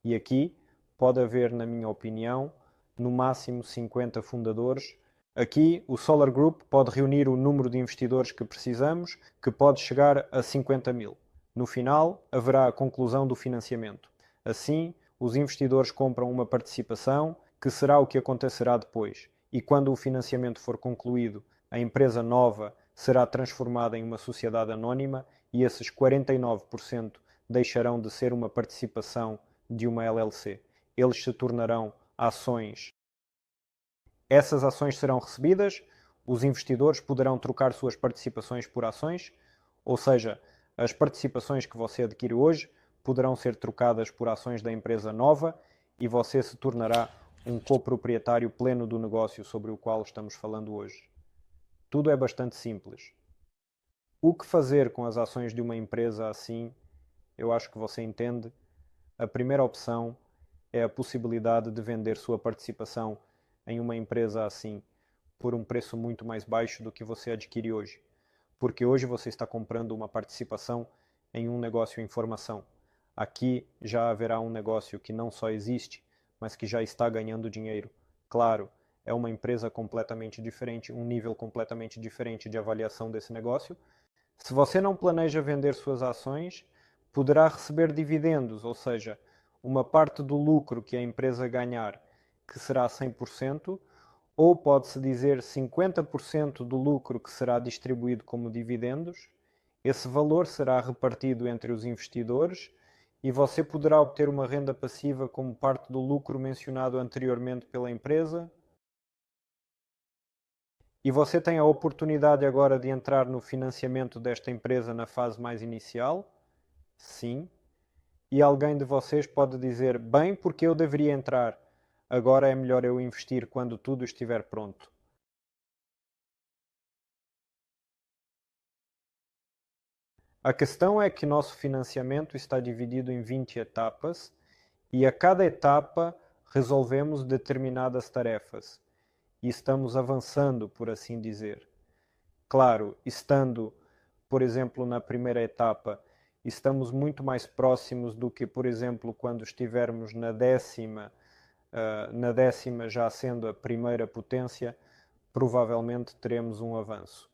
E aqui pode haver, na minha opinião, no máximo 50 fundadores. Aqui o Solar Group pode reunir o número de investidores que precisamos, que pode chegar a 50 mil. No final, haverá a conclusão do financiamento. Assim, os investidores compram uma participação, que será o que acontecerá depois. E quando o financiamento for concluído, a empresa nova será transformada em uma sociedade anónima e esses 49% deixarão de ser uma participação de uma LLC. Eles se tornarão ações. Essas ações serão recebidas, os investidores poderão trocar suas participações por ações, ou seja, as participações que você adquire hoje poderão ser trocadas por ações da empresa nova e você se tornará um coproprietário pleno do negócio sobre o qual estamos falando hoje. Tudo é bastante simples. O que fazer com as ações de uma empresa assim, eu acho que você entende. A primeira opção é a possibilidade de vender sua participação em uma empresa assim por um preço muito mais baixo do que você adquire hoje. Porque hoje você está comprando uma participação em um negócio em formação. Aqui já haverá um negócio que não só existe, mas que já está ganhando dinheiro. Claro, é uma empresa completamente diferente, um nível completamente diferente de avaliação desse negócio. Se você não planeja vender suas ações, poderá receber dividendos, ou seja, uma parte do lucro que a empresa ganhar, que será 100%, ou pode-se dizer 50% do lucro que será distribuído como dividendos. Esse valor será repartido entre os investidores e você poderá obter uma renda passiva como parte do lucro mencionado anteriormente pela empresa. E você tem a oportunidade agora de entrar no financiamento desta empresa na fase mais inicial? Sim. E alguém de vocês pode dizer, bem, porque eu deveria entrar. Agora é melhor eu investir quando tudo estiver pronto. A questão é que nosso financiamento está dividido em 20 etapas e a cada etapa resolvemos determinadas tarefas e estamos avançando, por assim dizer. Claro, estando, por exemplo, na primeira etapa, estamos muito mais próximos do que, por exemplo, quando estivermos na décima já sendo a primeira potência, provavelmente teremos um avanço.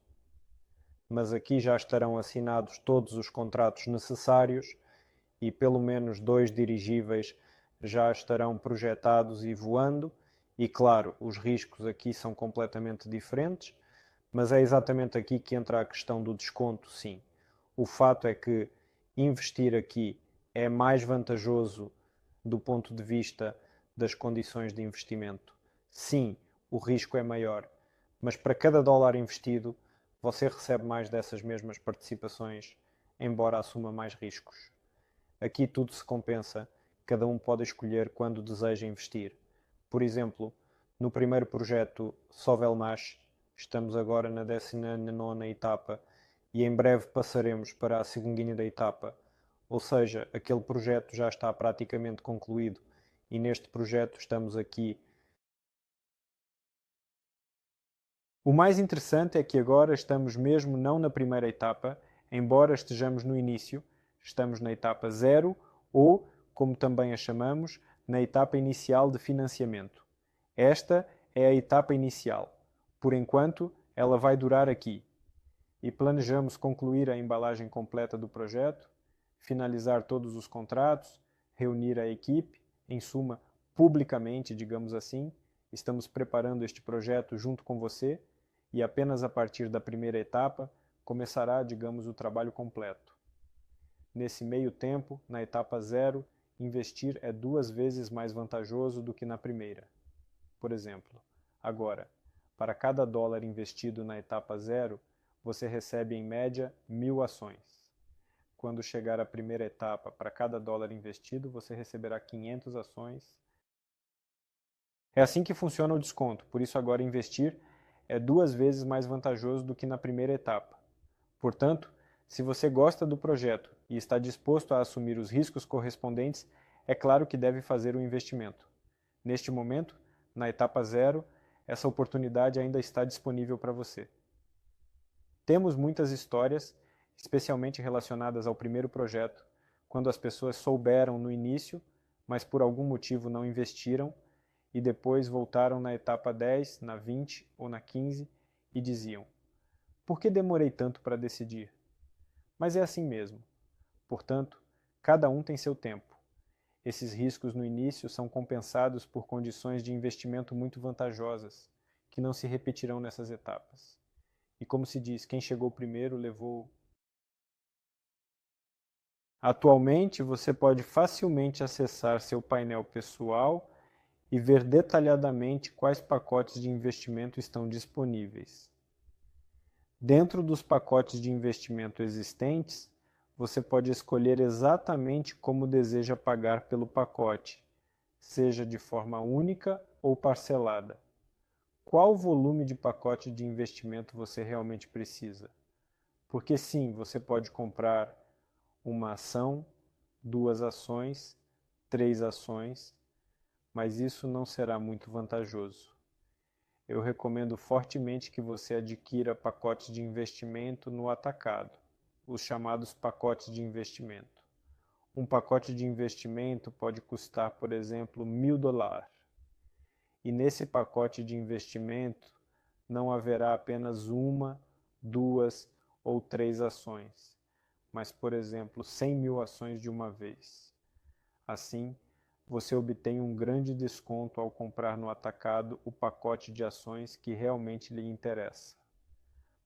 Mas aqui já estarão assinados todos os contratos necessários e pelo menos 2 dirigíveis já estarão projetados e voando. E claro, os riscos aqui são completamente diferentes, mas é exatamente aqui que entra a questão do desconto, sim. O fato é que investir aqui é mais vantajoso do ponto de vista das condições de investimento. Sim, o risco é maior, mas para cada dólar investido, você recebe mais dessas mesmas participações, embora assuma mais riscos. Aqui tudo se compensa, cada um pode escolher quando deseja investir. Por exemplo, no primeiro projeto Sovelmash, estamos agora na 19ª etapa e em breve passaremos para a segunda etapa, ou seja, aquele projeto já está praticamente concluído e neste projeto estamos aqui. O mais interessante é que agora estamos mesmo não na primeira etapa, embora estejamos no início, estamos na etapa 0 ou, como também a chamamos, na etapa inicial de financiamento. Esta é a etapa inicial. Por enquanto, ela vai durar aqui. E planejamos concluir a embalagem completa do projeto, finalizar todos os contratos, reunir a equipe, em suma, publicamente, digamos assim. Estamos preparando este projeto junto com você e apenas a partir da primeira etapa começará, digamos, o trabalho completo. Nesse meio tempo, na etapa 0, investir é 2 vezes mais vantajoso do que na primeira. Por exemplo, agora, para cada dólar investido na etapa 0, você recebe em média 1.000 ações. Quando chegar à primeira etapa, para cada dólar investido, você receberá 500 ações. É assim que funciona o desconto, por isso agora investir é 2 vezes mais vantajoso do que na primeira etapa. Portanto, se você gosta do projeto e está disposto a assumir os riscos correspondentes, é claro que deve fazer o investimento. Neste momento, na etapa 0, essa oportunidade ainda está disponível para você. Temos muitas histórias, especialmente relacionadas ao primeiro projeto, quando as pessoas souberam no início, mas por algum motivo não investiram, e depois voltaram na etapa 10, na 20 ou na 15 e diziam: por que demorei tanto para decidir? Mas é assim mesmo. Portanto, cada um tem seu tempo. Esses riscos no início são compensados por condições de investimento muito vantajosas, que não se repetirão nessas etapas. E como se diz, quem chegou primeiro levou. Atualmente, você pode facilmente acessar seu painel pessoal e ver detalhadamente quais pacotes de investimento estão disponíveis. Dentro dos pacotes de investimento existentes, você pode escolher exatamente como deseja pagar pelo pacote, seja de forma única ou parcelada. Qual volume de pacote de investimento você realmente precisa? Porque sim, você pode comprar uma ação, 2 ações, 3 ações, mas isso não será muito vantajoso. Eu recomendo fortemente que você adquira pacotes de investimento no atacado, os chamados pacotes de investimento. Um pacote de investimento pode custar, por exemplo, $1.000. E nesse pacote de investimento não haverá apenas 1, 2 ou 3 ações, mas, por exemplo, 100.000 ações de uma vez. Assim, você obtém um grande desconto ao comprar no atacado o pacote de ações que realmente lhe interessa.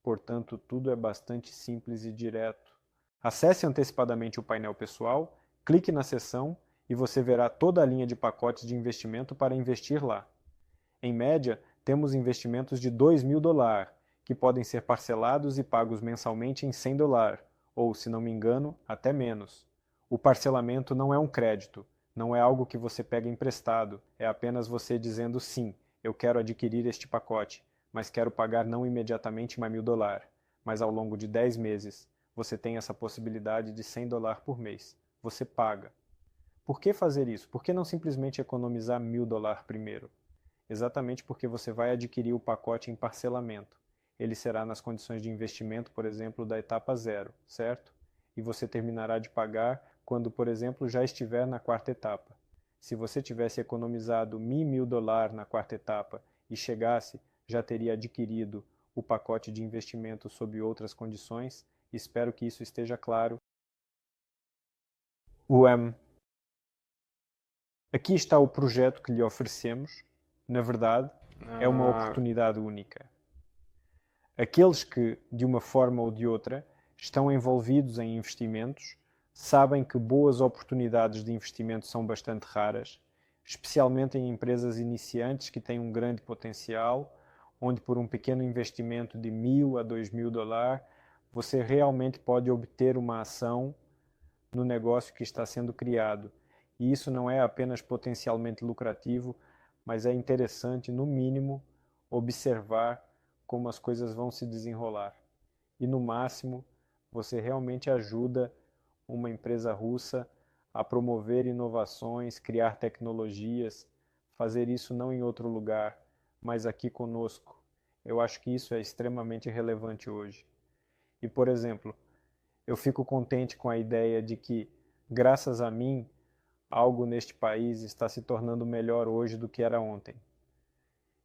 Portanto, tudo é bastante simples e direto. Acesse antecipadamente o painel pessoal, clique na seção e você verá toda a linha de pacotes de investimento para investir lá. Em média, temos investimentos de $2.000, que podem ser parcelados e pagos mensalmente em $100, ou, se não me engano, até menos. O parcelamento não é um crédito. Não é algo que você pega emprestado, é apenas você dizendo sim, eu quero adquirir este pacote, mas quero pagar não imediatamente mais $1.000, mas ao longo de 10 meses. Você tem essa possibilidade de $100 por mês. Você paga. Por que fazer isso? Por que não simplesmente economizar $1.000 primeiro? Exatamente porque você vai adquirir o pacote em parcelamento. Ele será nas condições de investimento, por exemplo, da etapa 0, certo? E você terminará de pagar quando, por exemplo, já estiver na 4ª etapa. Se você tivesse economizado $1.000 na 4ª etapa e chegasse, já teria adquirido o pacote de investimento sob outras condições. Espero que isso esteja claro. Aqui está o projeto que lhe oferecemos. Na verdade, é uma oportunidade única. Aqueles que, de uma forma ou de outra, estão envolvidos em investimentos, sabem que boas oportunidades de investimento são bastante raras, especialmente em empresas iniciantes que têm um grande potencial, onde por um pequeno investimento de $1.000 a $2.000, você realmente pode obter uma ação no negócio que está sendo criado. E isso não é apenas potencialmente lucrativo, mas é interessante, no mínimo, observar como as coisas vão se desenrolar. E no máximo, você realmente ajuda uma empresa russa a promover inovações, criar tecnologias, fazer isso não em outro lugar, mas aqui conosco. Eu acho que isso é extremamente relevante hoje. E, por exemplo, eu fico contente com a ideia de que, graças a mim, algo neste país está se tornando melhor hoje do que era ontem.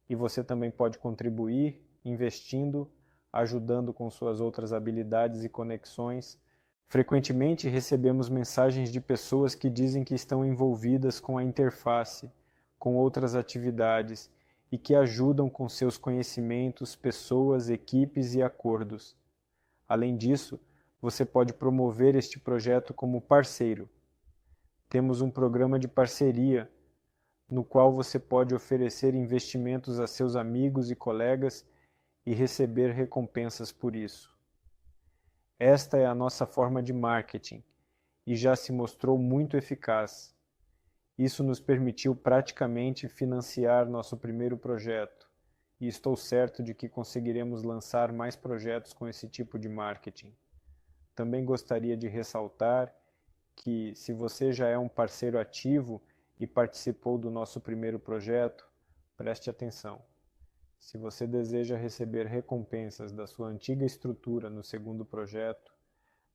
E você também pode contribuir investindo, ajudando com suas outras habilidades e conexões. Frequentemente recebemos mensagens de pessoas que dizem que estão envolvidas com a interface, com outras atividades e que ajudam com seus conhecimentos, pessoas, equipes e acordos. Além disso, você pode promover este projeto como parceiro. Temos um programa de parceria no qual você pode oferecer investimentos a seus amigos e colegas e receber recompensas por isso. Esta é a nossa forma de marketing e já se mostrou muito eficaz. Isso nos permitiu praticamente financiar nosso primeiro projeto e estou certo de que conseguiremos lançar mais projetos com esse tipo de marketing. Também gostaria de ressaltar que, se você já é um parceiro ativo e participou do nosso primeiro projeto, preste atenção. Se você deseja receber recompensas da sua antiga estrutura no segundo projeto,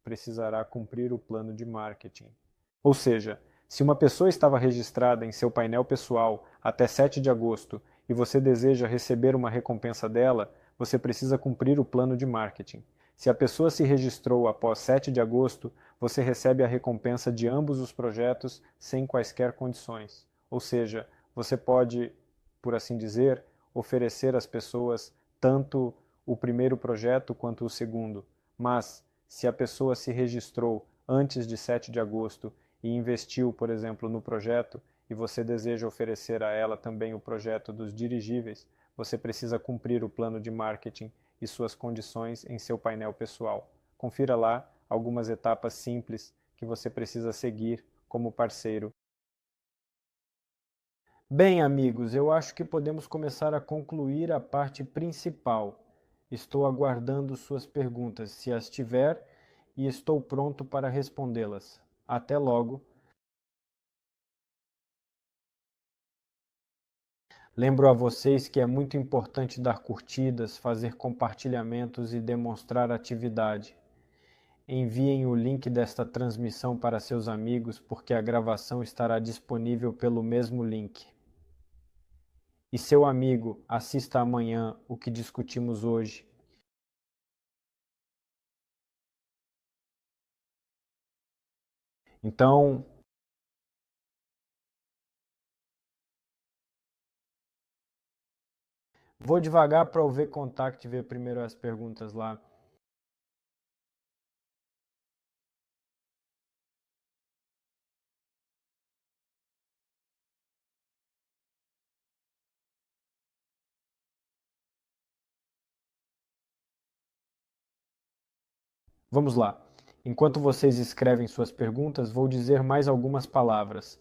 precisará cumprir o plano de marketing. Ou seja, se uma pessoa estava registrada em seu painel pessoal até 7 de agosto e você deseja receber uma recompensa dela, você precisa cumprir o plano de marketing. Se a pessoa se registrou após 7 de agosto, você recebe a recompensa de ambos os projetos sem quaisquer condições. Ou seja, você pode, por assim dizer, oferecer às pessoas tanto o primeiro projeto quanto o segundo. Mas, se a pessoa se registrou antes de 7 de agosto e investiu, por exemplo, no projeto, e você deseja oferecer a ela também o projeto dos dirigíveis, você precisa cumprir o plano de marketing e suas condições em seu painel pessoal. Confira lá algumas etapas simples que você precisa seguir como parceiro. Bem, amigos, eu acho que podemos começar a concluir a parte principal. Estou aguardando suas perguntas, se as tiver, e estou pronto para respondê-las. Até logo. Lembro a vocês que é muito importante dar curtidas, fazer compartilhamentos e demonstrar atividade. Enviem o link desta transmissão para seus amigos, porque a gravação estará disponível pelo mesmo link. E seu amigo, assista amanhã o que discutimos hoje. Então, vou devagar para o ver contact e ver primeiro as perguntas lá. Vamos lá. Enquanto vocês escrevem suas perguntas, vou dizer mais algumas palavras.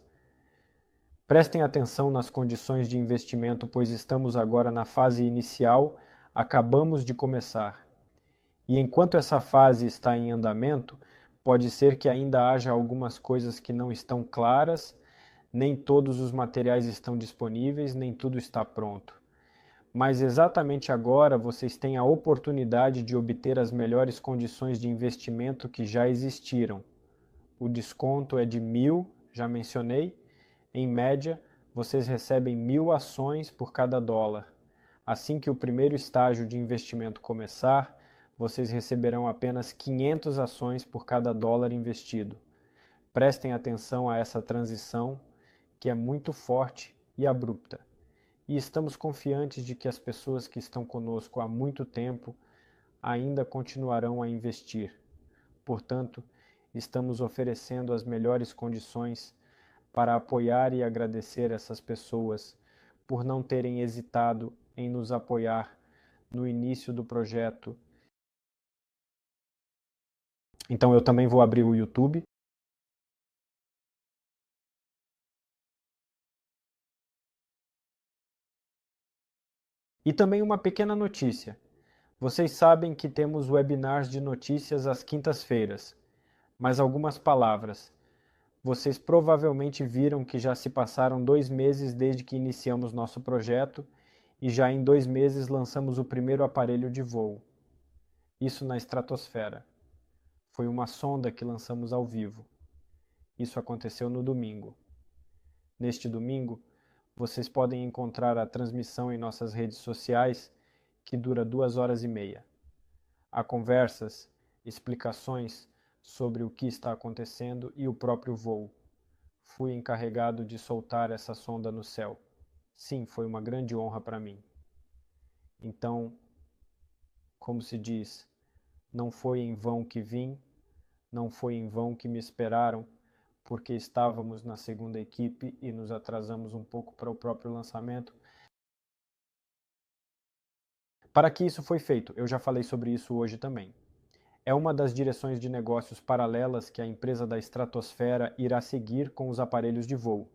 Prestem atenção nas condições de investimento, pois estamos agora na fase inicial, acabamos de começar. E enquanto essa fase está em andamento, pode ser que ainda haja algumas coisas que não estão claras, nem todos os materiais estão disponíveis, nem tudo está pronto. Mas exatamente agora vocês têm a oportunidade de obter as melhores condições de investimento que já existiram. O desconto é de 1.000, já mencionei. Em média, vocês recebem 1.000 ações por cada dólar. Assim que o primeiro estágio de investimento começar, vocês receberão apenas 500 ações por cada dólar investido. Prestem atenção a essa transição, que é muito forte e abrupta. E estamos confiantes de que as pessoas que estão conosco há muito tempo ainda continuarão a investir. Portanto, estamos oferecendo as melhores condições para apoiar e agradecer essas pessoas por não terem hesitado em nos apoiar no início do projeto. Então eu também vou abrir o YouTube. E também uma pequena notícia. Vocês sabem que temos webinars de notícias às quintas-feiras, mas algumas palavras. Vocês provavelmente viram que já se passaram 2 meses desde que iniciamos nosso projeto e já em 2 meses lançamos o primeiro aparelho de voo. Isso na estratosfera. Foi uma sonda que lançamos ao vivo. Isso aconteceu no domingo. Neste domingo, vocês podem encontrar a transmissão em nossas redes sociais, que dura 2 horas e meia. Há conversas, explicações sobre o que está acontecendo e o próprio voo. Fui encarregado de soltar essa sonda no céu. Sim, foi uma grande honra para mim. Então, como se diz, não foi em vão que vim, não foi em vão que me esperaram, porque estávamos na segunda equipe e nos atrasamos um pouco para o próprio lançamento. Para que isso foi feito? Eu já falei sobre isso hoje também. É uma das direções de negócios paralelas que a empresa da estratosfera irá seguir com os aparelhos de voo.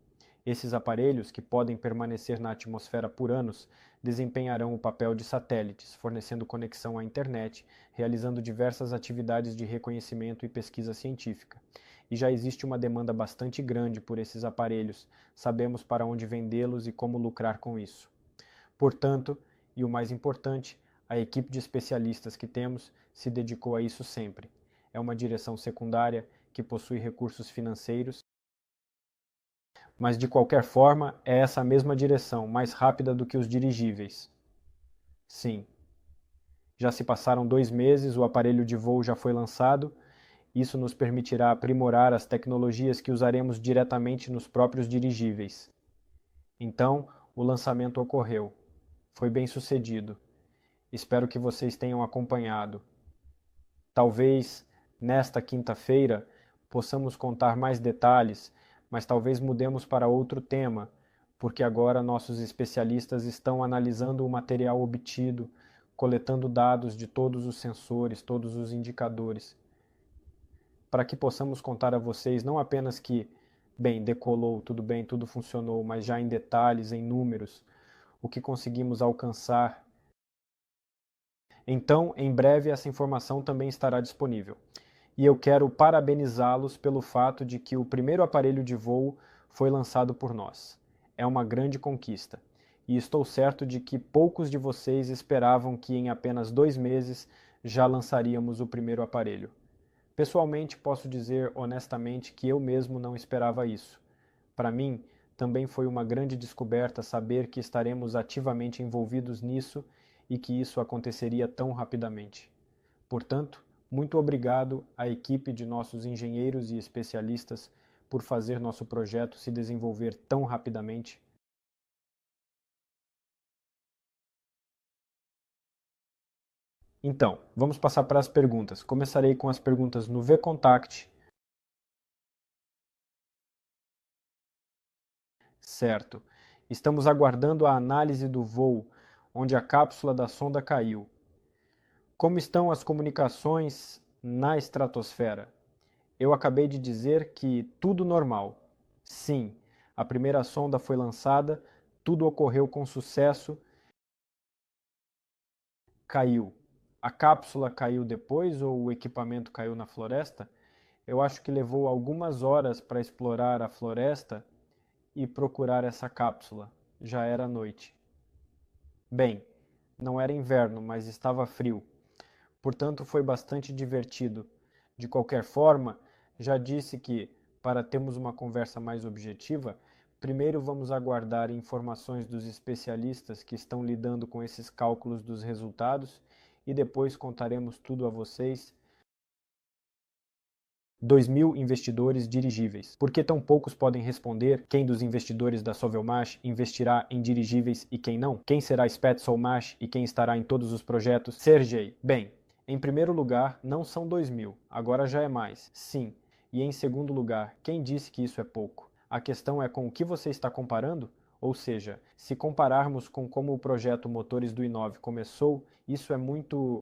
Esses aparelhos, que podem permanecer na atmosfera por anos, desempenharão o papel de satélites, fornecendo conexão à internet, realizando diversas atividades de reconhecimento e pesquisa científica. E já existe uma demanda bastante grande por esses aparelhos, sabemos para onde vendê-los e como lucrar com isso. Portanto, e o mais importante, a equipe de especialistas que temos se dedicou a isso sempre. É uma direção secundária que possui recursos financeiros, mas de qualquer forma é essa mesma direção, mais rápida do que os dirigíveis. Sim. Já se passaram 2 meses, o aparelho de voo já foi lançado. Isso nos permitirá aprimorar as tecnologias que usaremos diretamente nos próprios dirigíveis. Então, o lançamento ocorreu. Foi bem sucedido. Espero que vocês tenham acompanhado. Talvez, nesta quinta-feira, possamos contar mais detalhes, mas talvez mudemos para outro tema, porque agora nossos especialistas estão analisando o material obtido, coletando dados de todos os sensores, todos os indicadores, para que possamos contar a vocês não apenas que, bem, decolou, tudo bem, tudo funcionou, mas já em detalhes, em números, o que conseguimos alcançar. Então, em breve, essa informação também estará disponível. E eu quero parabenizá-los pelo fato de que o primeiro aparelho de voo foi lançado por nós. É uma grande conquista. E estou certo de que poucos de vocês esperavam que em apenas 2 meses já lançaríamos o primeiro aparelho. Pessoalmente, posso dizer honestamente que eu mesmo não esperava isso. Para mim, também foi uma grande descoberta saber que estaremos ativamente envolvidos nisso e que isso aconteceria tão rapidamente. Portanto, muito obrigado à equipe de nossos engenheiros e especialistas por fazer nosso projeto se desenvolver tão rapidamente. Então, vamos passar para as perguntas. Começarei com as perguntas no VContact. Certo. Estamos aguardando a análise do voo, onde a cápsula da sonda caiu. Como estão as comunicações na estratosfera? Eu acabei de dizer que tudo normal. Sim, a primeira sonda foi lançada, tudo ocorreu com sucesso, caiu. A cápsula caiu depois ou o equipamento caiu na floresta? Eu acho que levou algumas horas para explorar a floresta e procurar essa cápsula. Já era noite. Bem, não era inverno, mas estava frio. Portanto, foi bastante divertido. De qualquer forma, já disse que, para termos uma conversa mais objetiva, primeiro vamos aguardar informações dos especialistas que estão lidando com esses cálculos dos resultados e depois contaremos tudo a vocês. 2.000 investidores dirigíveis. Por que tão poucos podem responder quem dos investidores da Sovelmash investirá em dirigíveis e quem não? Quem será Spetsolmash e quem estará em todos os projetos? Sergei. Bem, em primeiro lugar, não são 2.000, agora já é mais. Sim. E em segundo lugar, quem disse que isso é pouco? A questão é com o que você está comparando? Ou seja, se compararmos com como o projeto Motores do i9 começou, isso é muito...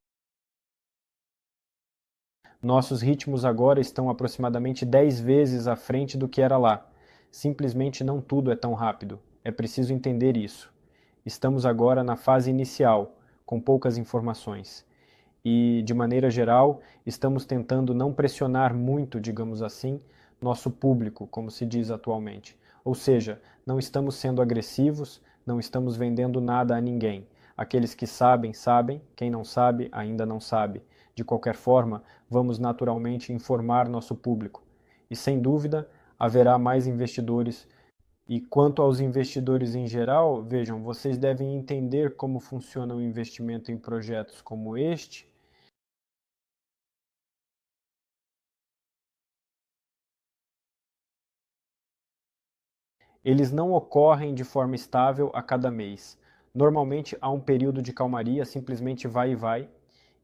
Nossos ritmos agora estão aproximadamente 10 vezes à frente do que era lá. Simplesmente não tudo é tão rápido. É preciso entender isso. Estamos agora na fase inicial, com poucas informações. E, de maneira geral, estamos tentando não pressionar muito, digamos assim, nosso público, como se diz atualmente. Ou seja, não estamos sendo agressivos, não estamos vendendo nada a ninguém. Aqueles que sabem, sabem, quem não sabe, ainda não sabe. De qualquer forma, vamos naturalmente informar nosso público. E, sem dúvida, haverá mais investidores. E quanto aos investidores em geral, vejam, vocês devem entender como funciona o investimento em projetos como este. Eles não ocorrem de forma estável a cada mês. Normalmente há um período de calmaria, simplesmente vai e vai,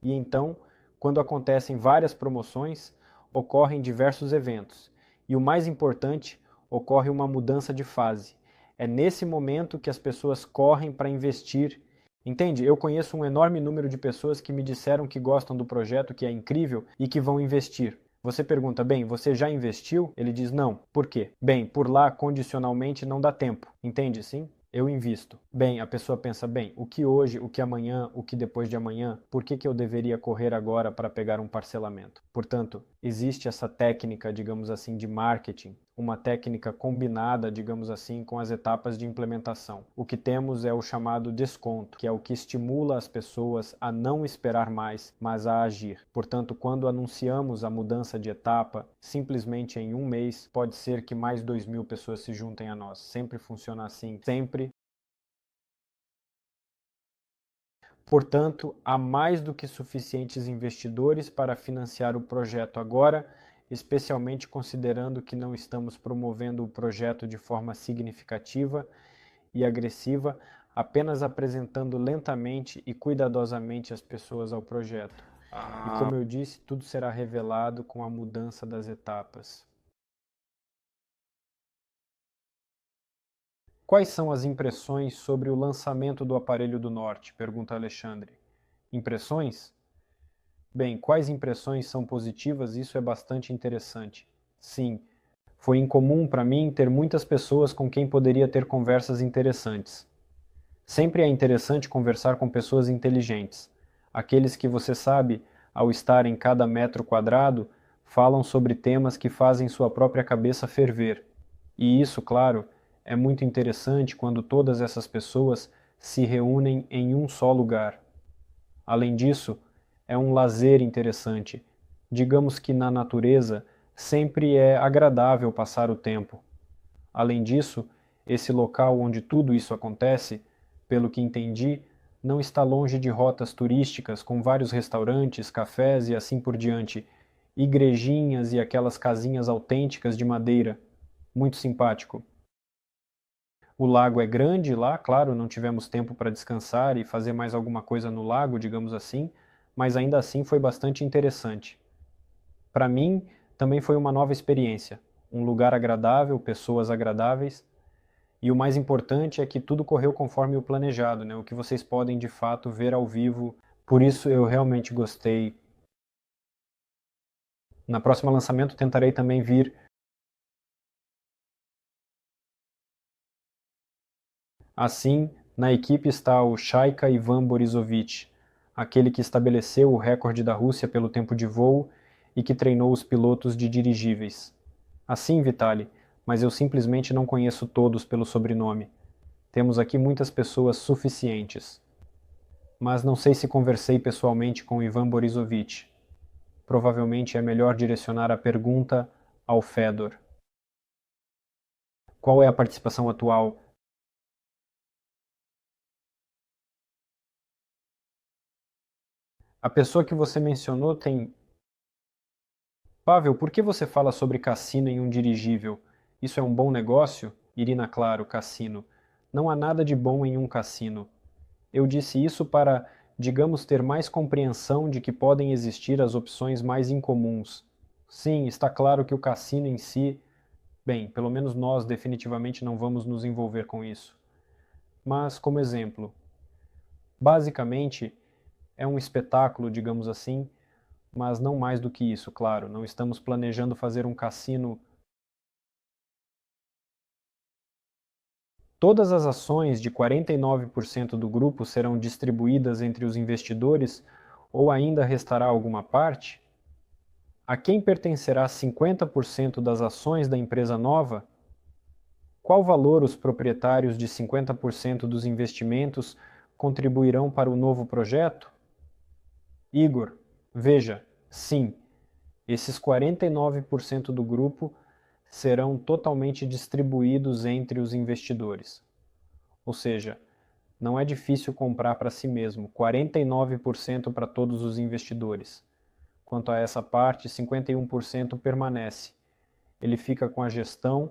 e então, quando acontecem várias promoções, ocorrem diversos eventos. E o mais importante, ocorre uma mudança de fase. É nesse momento que as pessoas correm para investir. Entende? Eu conheço um enorme número de pessoas que me disseram que gostam do projeto, que é incrível e que vão investir. Você pergunta, bem, você já investiu? Ele diz não. Por quê? Bem, por lá condicionalmente não dá tempo. Entende? Sim? Eu invisto. Bem, a pessoa pensa, bem, o que hoje, o que amanhã, o que depois de amanhã, por que eu deveria correr agora para pegar um parcelamento? Portanto, existe essa técnica, digamos assim, de marketing, uma técnica combinada, digamos assim, com as etapas de implementação. O que temos é o chamado desconto, que é o que estimula as pessoas a não esperar mais, mas a agir. Portanto, quando anunciamos a mudança de etapa, simplesmente em um mês, pode ser que mais 2.000 pessoas se juntem a nós. Sempre funciona assim, sempre. Portanto, há mais do que suficientes investidores para financiar o projeto agora, especialmente considerando que não estamos promovendo o projeto de forma significativa e agressiva, apenas apresentando lentamente e cuidadosamente as pessoas ao projeto. E como eu disse, tudo será revelado com a mudança das etapas. Quais são as impressões sobre o lançamento do aparelho do Norte? Pergunta Alexandre. Impressões? Bem, quais impressões são positivas? Isso é bastante interessante. Sim, foi incomum para mim ter muitas pessoas com quem poderia ter conversas interessantes. Sempre é interessante conversar com pessoas inteligentes. Aqueles que você sabe, ao estar em cada metro quadrado, falam sobre temas que fazem sua própria cabeça ferver. E isso, claro, é muito interessante quando todas essas pessoas se reúnem em um só lugar. Além disso, é um lazer interessante. Digamos que na natureza sempre é agradável passar o tempo. Além disso, esse local onde tudo isso acontece, pelo que entendi, não está longe de rotas turísticas com vários restaurantes, cafés e assim por diante, igrejinhas e aquelas casinhas autênticas de madeira. Muito simpático. O lago é grande lá, claro, não tivemos tempo para descansar e fazer mais alguma coisa no lago, digamos assim, mas ainda assim foi bastante interessante. Para mim, também foi uma nova experiência, um lugar agradável, pessoas agradáveis, e o mais importante é que tudo correu conforme o planejado, né? O que vocês podem de fato ver ao vivo. Por isso eu realmente gostei. Na próxima lançamento tentarei também vir. Assim, na equipe está o Shaika Ivan Borisovich, aquele que estabeleceu o recorde da Rússia pelo tempo de voo e que treinou os pilotos de dirigíveis. Assim, Vitali, mas eu simplesmente não conheço todos pelo sobrenome. Temos aqui muitas pessoas suficientes. Mas não sei se conversei pessoalmente com Ivan Borisovich. Provavelmente é melhor direcionar a pergunta ao Fedor. Qual é a participação atual? A pessoa que você mencionou tem. Pavel, por que você fala sobre cassino em um dirigível? Isso é um bom negócio? Irina, claro, cassino. Não há nada de bom em um cassino. Eu disse isso para, digamos, ter mais compreensão de que podem existir as opções mais incomuns. Sim, está claro que o cassino em si, bem, pelo menos nós definitivamente não vamos nos envolver com isso. Mas, como exemplo, basicamente é um espetáculo, digamos assim, mas não mais do que isso, claro. Não estamos planejando fazer um cassino. Todas as ações de 49% do grupo serão distribuídas entre os investidores ou ainda restará alguma parte? A quem pertencerá 50% das ações da empresa nova? Qual valor os proprietários de 50% dos investimentos contribuirão para o novo projeto? Igor, veja, sim, esses 49% do grupo serão totalmente distribuídos entre os investidores. Ou seja, não é difícil comprar para si mesmo, 49% para todos os investidores. Quanto a essa parte, 51% permanece. Ele fica com a gestão,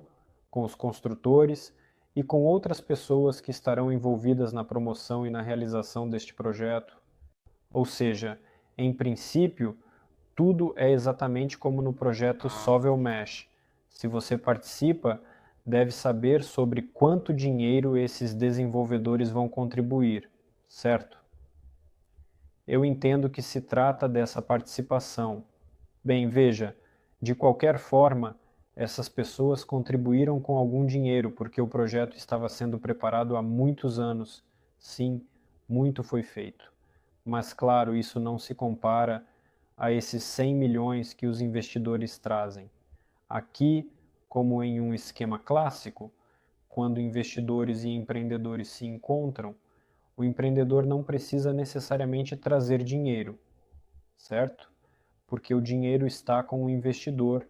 com os construtores e com outras pessoas que estarão envolvidas na promoção e na realização deste projeto. Ou seja, em princípio, tudo é exatamente como no projeto Sovel Mesh. Se você participa, deve saber sobre quanto dinheiro esses desenvolvedores vão contribuir, certo? Eu entendo que se trata dessa participação. Bem, veja, de qualquer forma, essas pessoas contribuíram com algum dinheiro porque o projeto estava sendo preparado há muitos anos. Sim, muito foi feito. Mas claro, isso não se compara a esses 100 milhões que os investidores trazem. Aqui, como em um esquema clássico, quando investidores e empreendedores se encontram, o empreendedor não precisa necessariamente trazer dinheiro, certo? Porque o dinheiro está com o investidor.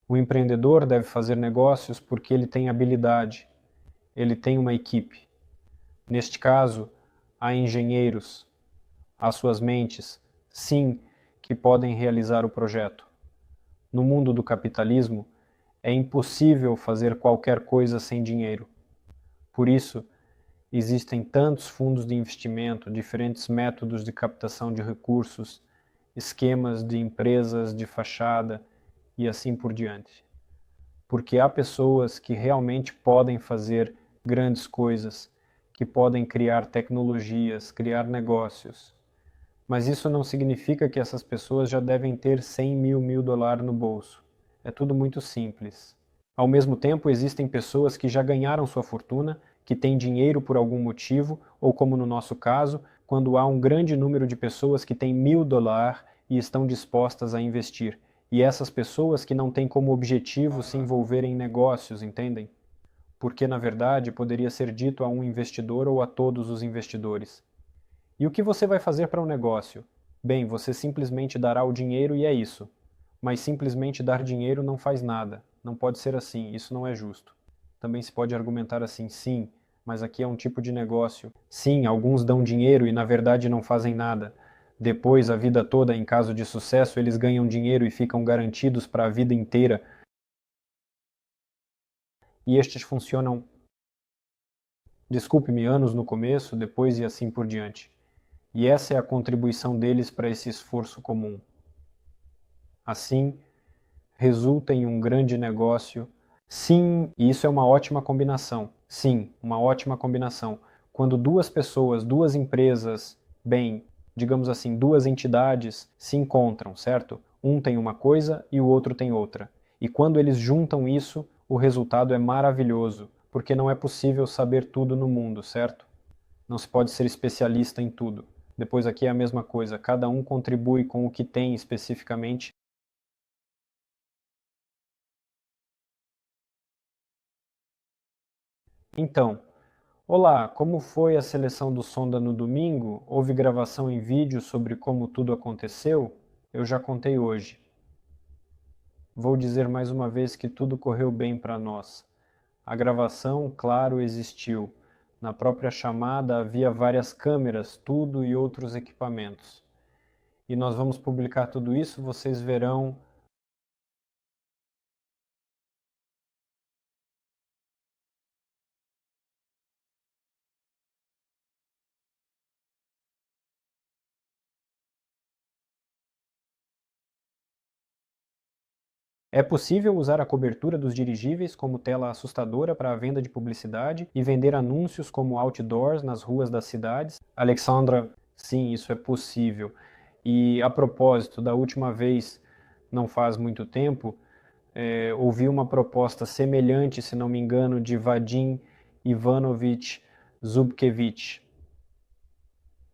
O empreendedor deve fazer negócios porque ele tem habilidade, ele tem uma equipe. Neste caso, há engenheiros, há suas mentes, sim, que podem realizar o projeto. No mundo do capitalismo, é impossível fazer qualquer coisa sem dinheiro. Por isso, existem tantos fundos de investimento, diferentes métodos de captação de recursos, esquemas de empresas de fachada e assim por diante. Porque há pessoas que realmente podem fazer grandes coisas, que podem criar tecnologias, criar negócios. Mas isso não significa que essas pessoas já devem ter 100 mil dólares no bolso. É tudo muito simples. Ao mesmo tempo, existem pessoas que já ganharam sua fortuna, que têm dinheiro por algum motivo, ou como no nosso caso, quando há um grande número de pessoas que têm $1000 e estão dispostas a investir. E essas pessoas que não têm como objetivo se envolver em negócios, entendem? Porque, na verdade, poderia ser dito a um investidor ou a todos os investidores: e o que você vai fazer para o negócio? Bem, você simplesmente dará o dinheiro e é isso. Mas simplesmente dar dinheiro não faz nada. Não pode ser assim, isso não é justo. Também se pode argumentar assim, sim, mas aqui é um tipo de negócio. Sim, alguns dão dinheiro e na verdade não fazem nada. Depois, a vida toda, em caso de sucesso, eles ganham dinheiro e ficam garantidos para a vida inteira. E estes funcionam, desculpe-me, anos no começo, depois e assim por diante. E essa é a contribuição deles para esse esforço comum. Assim, resulta em um grande negócio. Sim, e isso é uma ótima combinação. Sim, uma ótima combinação. Quando duas pessoas, duas empresas, bem, digamos assim, duas entidades se encontram, certo? Um tem uma coisa e o outro tem outra. E quando eles juntam isso, o resultado é maravilhoso, porque não é possível saber tudo no mundo, certo? Não se pode ser especialista em tudo. Depois aqui é a mesma coisa, cada um contribui com o que tem especificamente. Então, olá, como foi a seleção do Sonda no domingo? Houve gravação em vídeo sobre como tudo aconteceu? Eu já contei hoje. Vou dizer mais uma vez que tudo correu bem para nós. A gravação, claro, existiu. Na própria chamada havia várias câmeras, tudo e outros equipamentos. E nós vamos publicar tudo isso, vocês verão. É possível usar a cobertura dos dirigíveis como tela assustadora para a venda de publicidade e vender anúncios como outdoors nas ruas das cidades? Alexandra, sim, isso é possível. E a propósito, da última vez, não faz muito tempo, ouvi uma proposta semelhante, se não me engano, de Vadim, Ivanovich Zubkevich.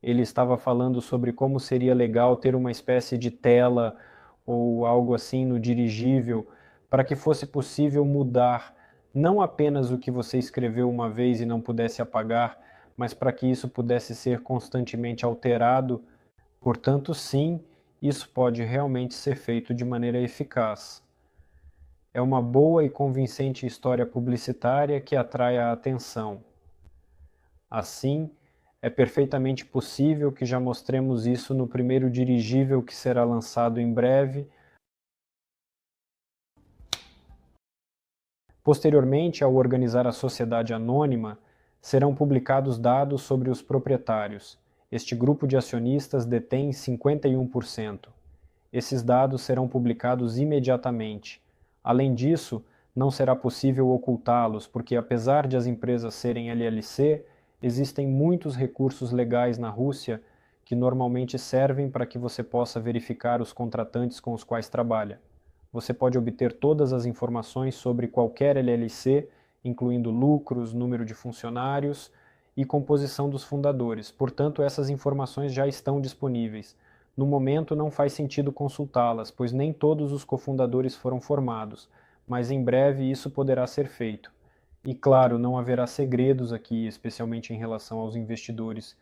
Ele estava falando sobre como seria legal ter uma espécie de tela ou algo assim no dirigível para que fosse possível mudar não apenas o que você escreveu uma vez e não pudesse apagar, mas para que isso pudesse ser constantemente alterado. Portanto, sim, isso pode realmente ser feito de maneira eficaz. É uma boa e convincente história publicitária que atrai a atenção. Assim, é perfeitamente possível que já mostremos isso no primeiro dirigível que será lançado em breve. Posteriormente, ao organizar a sociedade anônima, serão publicados dados sobre os proprietários. Este grupo de acionistas detém 51%. Esses dados serão publicados imediatamente. Além disso, não será possível ocultá-los, porque apesar de as empresas serem LLC, existem muitos recursos legais na Rússia que normalmente servem para que você possa verificar os contratantes com os quais trabalha. Você pode obter todas as informações sobre qualquer LLC, incluindo lucros, número de funcionários e composição dos fundadores. Portanto, essas informações já estão disponíveis. No momento, não faz sentido consultá-las, pois nem todos os cofundadores foram formados, mas em breve isso poderá ser feito. E claro, não haverá segredos aqui, especialmente em relação aos investidores.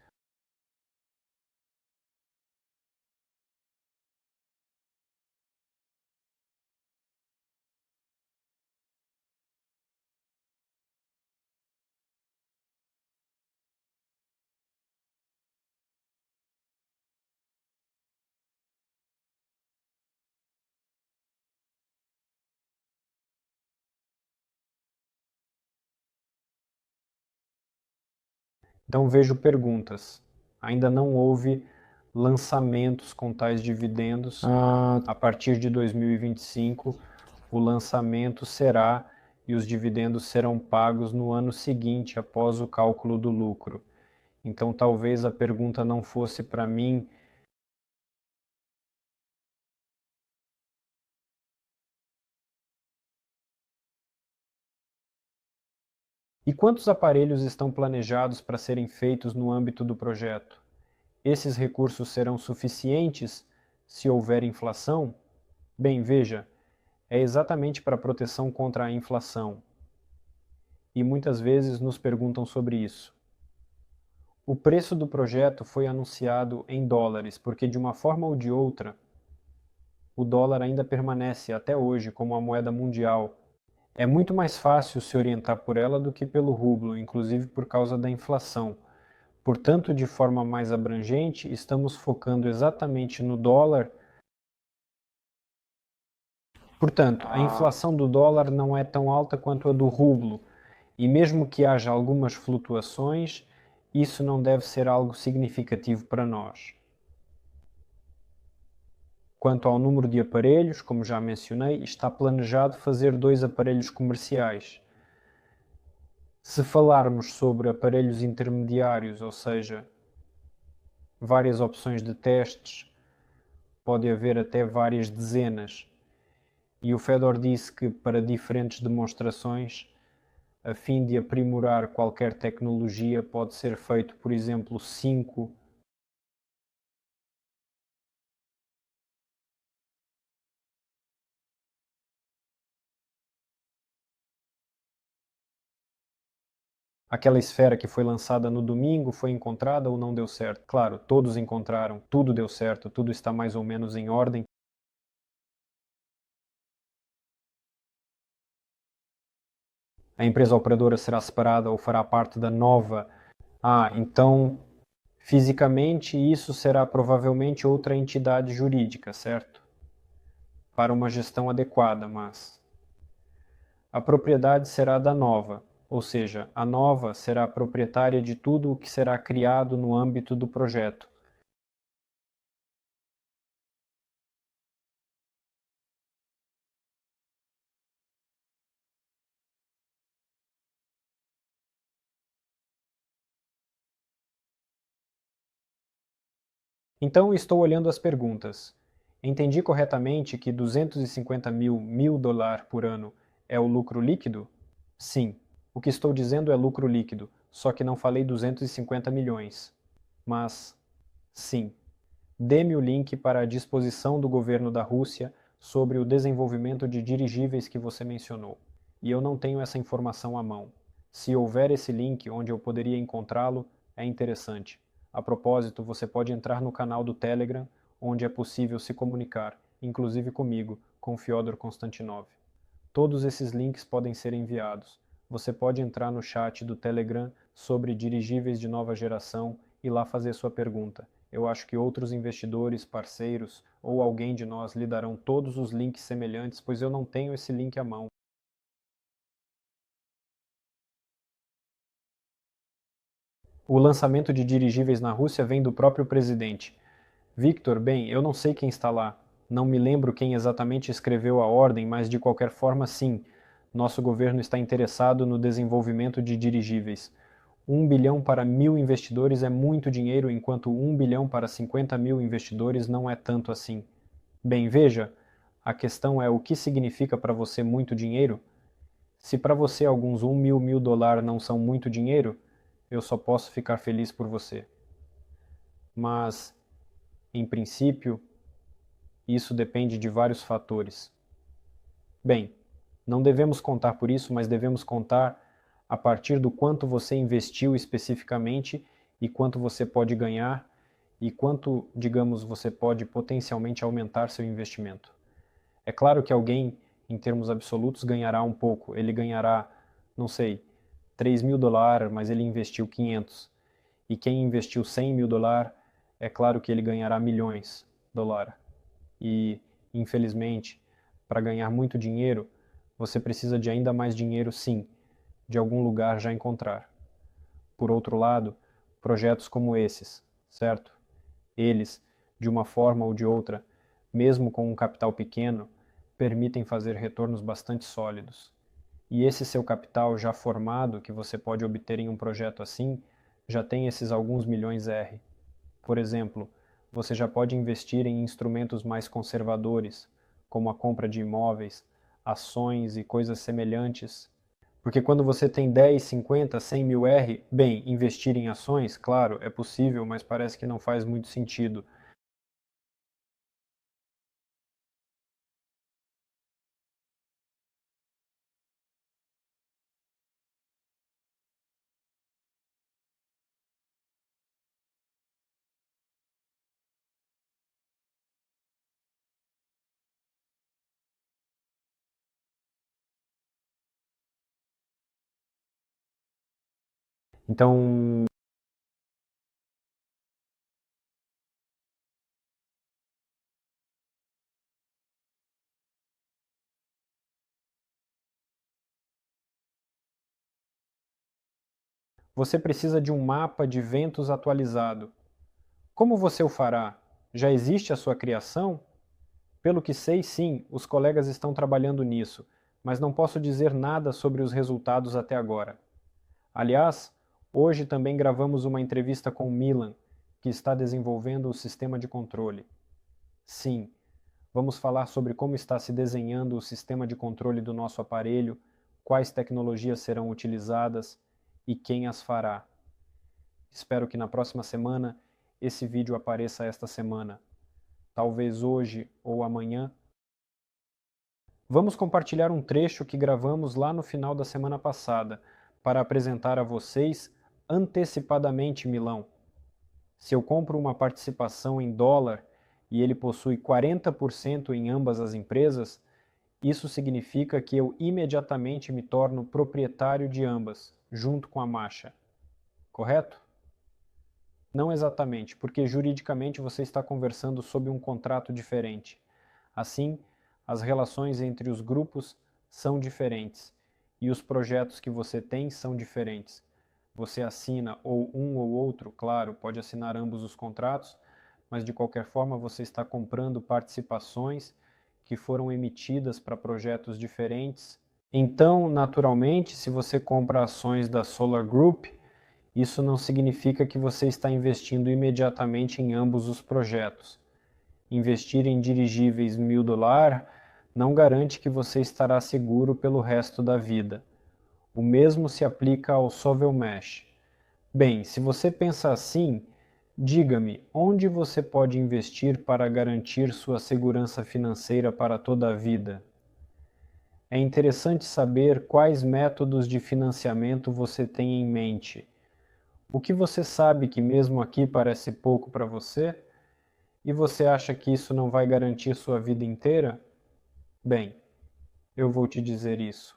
Então vejo perguntas. Ainda não houve lançamentos com tais dividendos. A partir de 2025, o lançamento será e os dividendos serão pagos no ano seguinte, após o cálculo do lucro. Então talvez a pergunta não fosse para mim. E quantos aparelhos estão planejados para serem feitos no âmbito do projeto? Esses recursos serão suficientes se houver inflação? Bem, veja, é exatamente para proteção contra a inflação. E muitas vezes nos perguntam sobre isso. O preço do projeto foi anunciado em dólares, porque de uma forma ou de outra, o dólar ainda permanece até hoje como a moeda mundial. É muito mais fácil se orientar por ela do que pelo rublo, inclusive por causa da inflação. Portanto, de forma mais abrangente, estamos focando exatamente no dólar. Portanto, a inflação do dólar não é tão alta quanto a do rublo, e mesmo que haja algumas flutuações, isso não deve ser algo significativo para nós. Quanto ao número de aparelhos, como já mencionei, está planejado fazer 2 aparelhos comerciais. Se falarmos sobre aparelhos intermediários, ou seja, várias opções de testes, pode haver até várias dezenas. E o Fedor disse que para diferentes demonstrações, a fim de aprimorar qualquer tecnologia, pode ser feito, por exemplo, 5. Aquela esfera que foi lançada no domingo foi encontrada ou não deu certo? Claro, todos encontraram, tudo deu certo, tudo está mais ou menos em ordem. A empresa operadora será separada ou fará parte da nova. Então, fisicamente, isso será provavelmente outra entidade jurídica, certo? Para uma gestão adequada, mas a propriedade será da nova, ou seja, a nova será proprietária de tudo o que será criado no âmbito do projeto. Então estou olhando as perguntas. Entendi corretamente que 250 mil $1.000 por ano é o lucro líquido? Sim. O que estou dizendo é lucro líquido, só que não falei 250 milhões. Mas, sim, dê-me o link para a disposição do governo da Rússia sobre o desenvolvimento de dirigíveis que você mencionou. E eu não tenho essa informação à mão. Se houver esse link onde eu poderia encontrá-lo, é interessante. A propósito, você pode entrar no canal do Telegram, onde é possível se comunicar, inclusive comigo, com Fyodor Konstantinov. Todos esses links podem ser enviados. Você pode entrar no chat do Telegram sobre dirigíveis de nova geração e lá fazer sua pergunta. Eu acho que outros investidores, parceiros ou alguém de nós lhe darão todos os links semelhantes, pois eu não tenho esse link à mão. O lançamento de dirigíveis na Rússia vem do próprio presidente. Victor, bem, eu não sei quem está lá. Não me lembro quem exatamente escreveu a ordem, mas de qualquer forma, sim. Nosso governo está interessado no desenvolvimento de dirigíveis. 1 bilhão para 1.000 investidores é muito dinheiro, enquanto 1 bilhão para 50 mil investidores não é tanto assim. Bem, veja, a questão é o que significa para você muito dinheiro? Se para você alguns 1.000 dólares não são muito dinheiro, eu só posso ficar feliz por você. Mas, em princípio, isso depende de vários fatores. Bem, não devemos contar por isso, mas devemos contar a partir do quanto você investiu especificamente e quanto você pode ganhar e quanto, digamos, você pode potencialmente aumentar seu investimento. É claro que alguém, em termos absolutos, ganhará um pouco. Ele ganhará, não sei, 3.000 dólares, mas ele investiu 500. E quem investiu 100.000 dólares, é claro que ele ganhará milhões de dólares. E, infelizmente, para ganhar muito dinheiro, você precisa de ainda mais dinheiro, sim, de algum lugar já encontrar. Por outro lado, projetos como esses, certo? Eles, de uma forma ou de outra, mesmo com um capital pequeno, permitem fazer retornos bastante sólidos. E esse seu capital já formado que você pode obter em um projeto assim, já tem esses alguns milhões R. Por exemplo, você já pode investir em instrumentos mais conservadores, como a compra de imóveis, ações e coisas semelhantes. Porque quando você tem 10, 50, 100 mil R, bem, investir em ações, claro, é possível, mas parece que não faz muito sentido. Então, você precisa de um mapa de ventos atualizado. Como você o fará? Já existe a sua criação? Pelo que sei, sim, os colegas estão trabalhando nisso, mas não posso dizer nada sobre os resultados até agora. Aliás, hoje também gravamos uma entrevista com o Milan, que está desenvolvendo o sistema de controle. Sim, vamos falar sobre como está se desenhando o sistema de controle do nosso aparelho, quais tecnologias serão utilizadas e quem as fará. Espero que na próxima semana esse vídeo apareça esta semana, talvez hoje ou amanhã. Vamos compartilhar um trecho que gravamos lá no final da semana passada para apresentar a vocês antecipadamente Milão. Se eu compro uma participação em dólar e ele possui 40% em ambas as empresas, isso significa que eu imediatamente me torno proprietário de ambas, junto com a Masha. Correto? Não exatamente, porque juridicamente você está conversando sob um contrato diferente. Assim, as relações entre os grupos são diferentes e os projetos que você tem são diferentes. Você assina ou um ou outro, claro, pode assinar ambos os contratos, mas de qualquer forma você está comprando participações que foram emitidas para projetos diferentes. Então, naturalmente, se você compra ações da Solar Group, isso não significa que você está investindo imediatamente em ambos os projetos. Investir em dirigíveis 1.000 dólares não garante que você estará seguro pelo resto da vida. O mesmo se aplica ao Sovelmesh. Bem, se você pensa assim, diga-me, onde você pode investir para garantir sua segurança financeira para toda a vida? É interessante saber quais métodos de financiamento você tem em mente. O que você sabe que mesmo aqui parece pouco para você? E você acha que isso não vai garantir sua vida inteira? Bem, eu vou te dizer isso.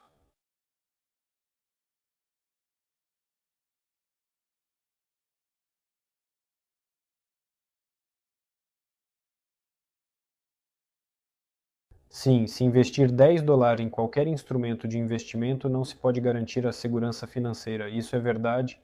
Sim, se investir $10 em qualquer instrumento de investimento não se pode garantir a segurança financeira. Isso é verdade.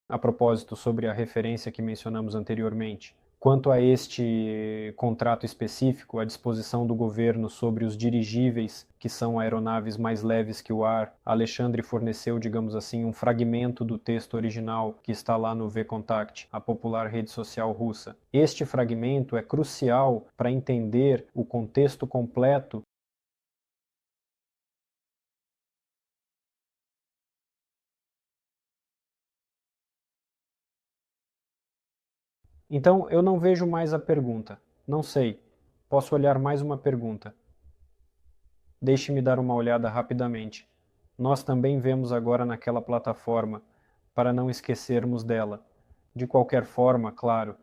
A propósito, sobre a referência que mencionamos anteriormente. Quanto a este contrato específico, a disposição do governo sobre os dirigíveis, que são aeronaves mais leves que o ar, Alexandre forneceu, digamos assim, um fragmento do texto original que está lá no VKontakte, a popular rede social russa. Este fragmento é crucial para entender o contexto completo. Então, eu não vejo mais a pergunta. Não sei. Posso olhar mais uma pergunta. Deixe-me dar uma olhada rapidamente. Nós também vemos agora naquela plataforma, para não esquecermos dela. De qualquer forma, claro.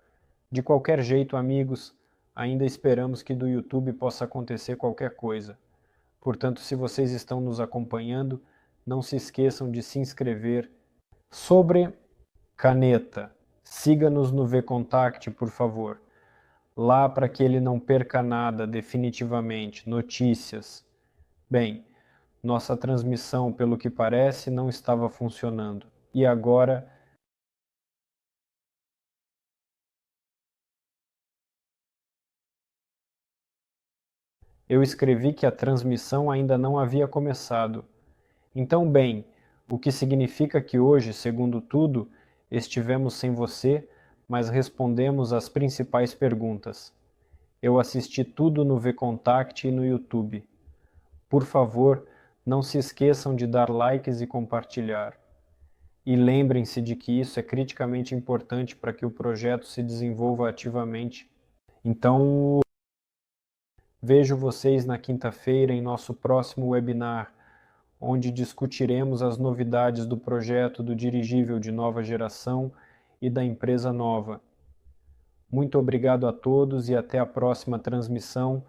De qualquer jeito, amigos, ainda esperamos que do YouTube possa acontecer qualquer coisa. Portanto, se vocês estão nos acompanhando, não se esqueçam de se inscrever. Sobre caneta, siga-nos no VKontakte, por favor. Lá para que ele não perca nada definitivamente, notícias. Bem, nossa transmissão, pelo que parece, não estava funcionando. E agora eu escrevi que a transmissão ainda não havia começado. Então, bem, o que significa que hoje, segundo tudo, estivemos sem você, mas respondemos às principais perguntas. Eu assisti tudo no VKontakte e no YouTube. Por favor, não se esqueçam de dar likes e compartilhar. E lembrem-se de que isso é criticamente importante para que o projeto se desenvolva ativamente. Então, vejo vocês na quinta-feira em nosso próximo webinar, onde discutiremos as novidades do projeto do dirigível de nova geração e da empresa nova. Muito obrigado a todos e até a próxima transmissão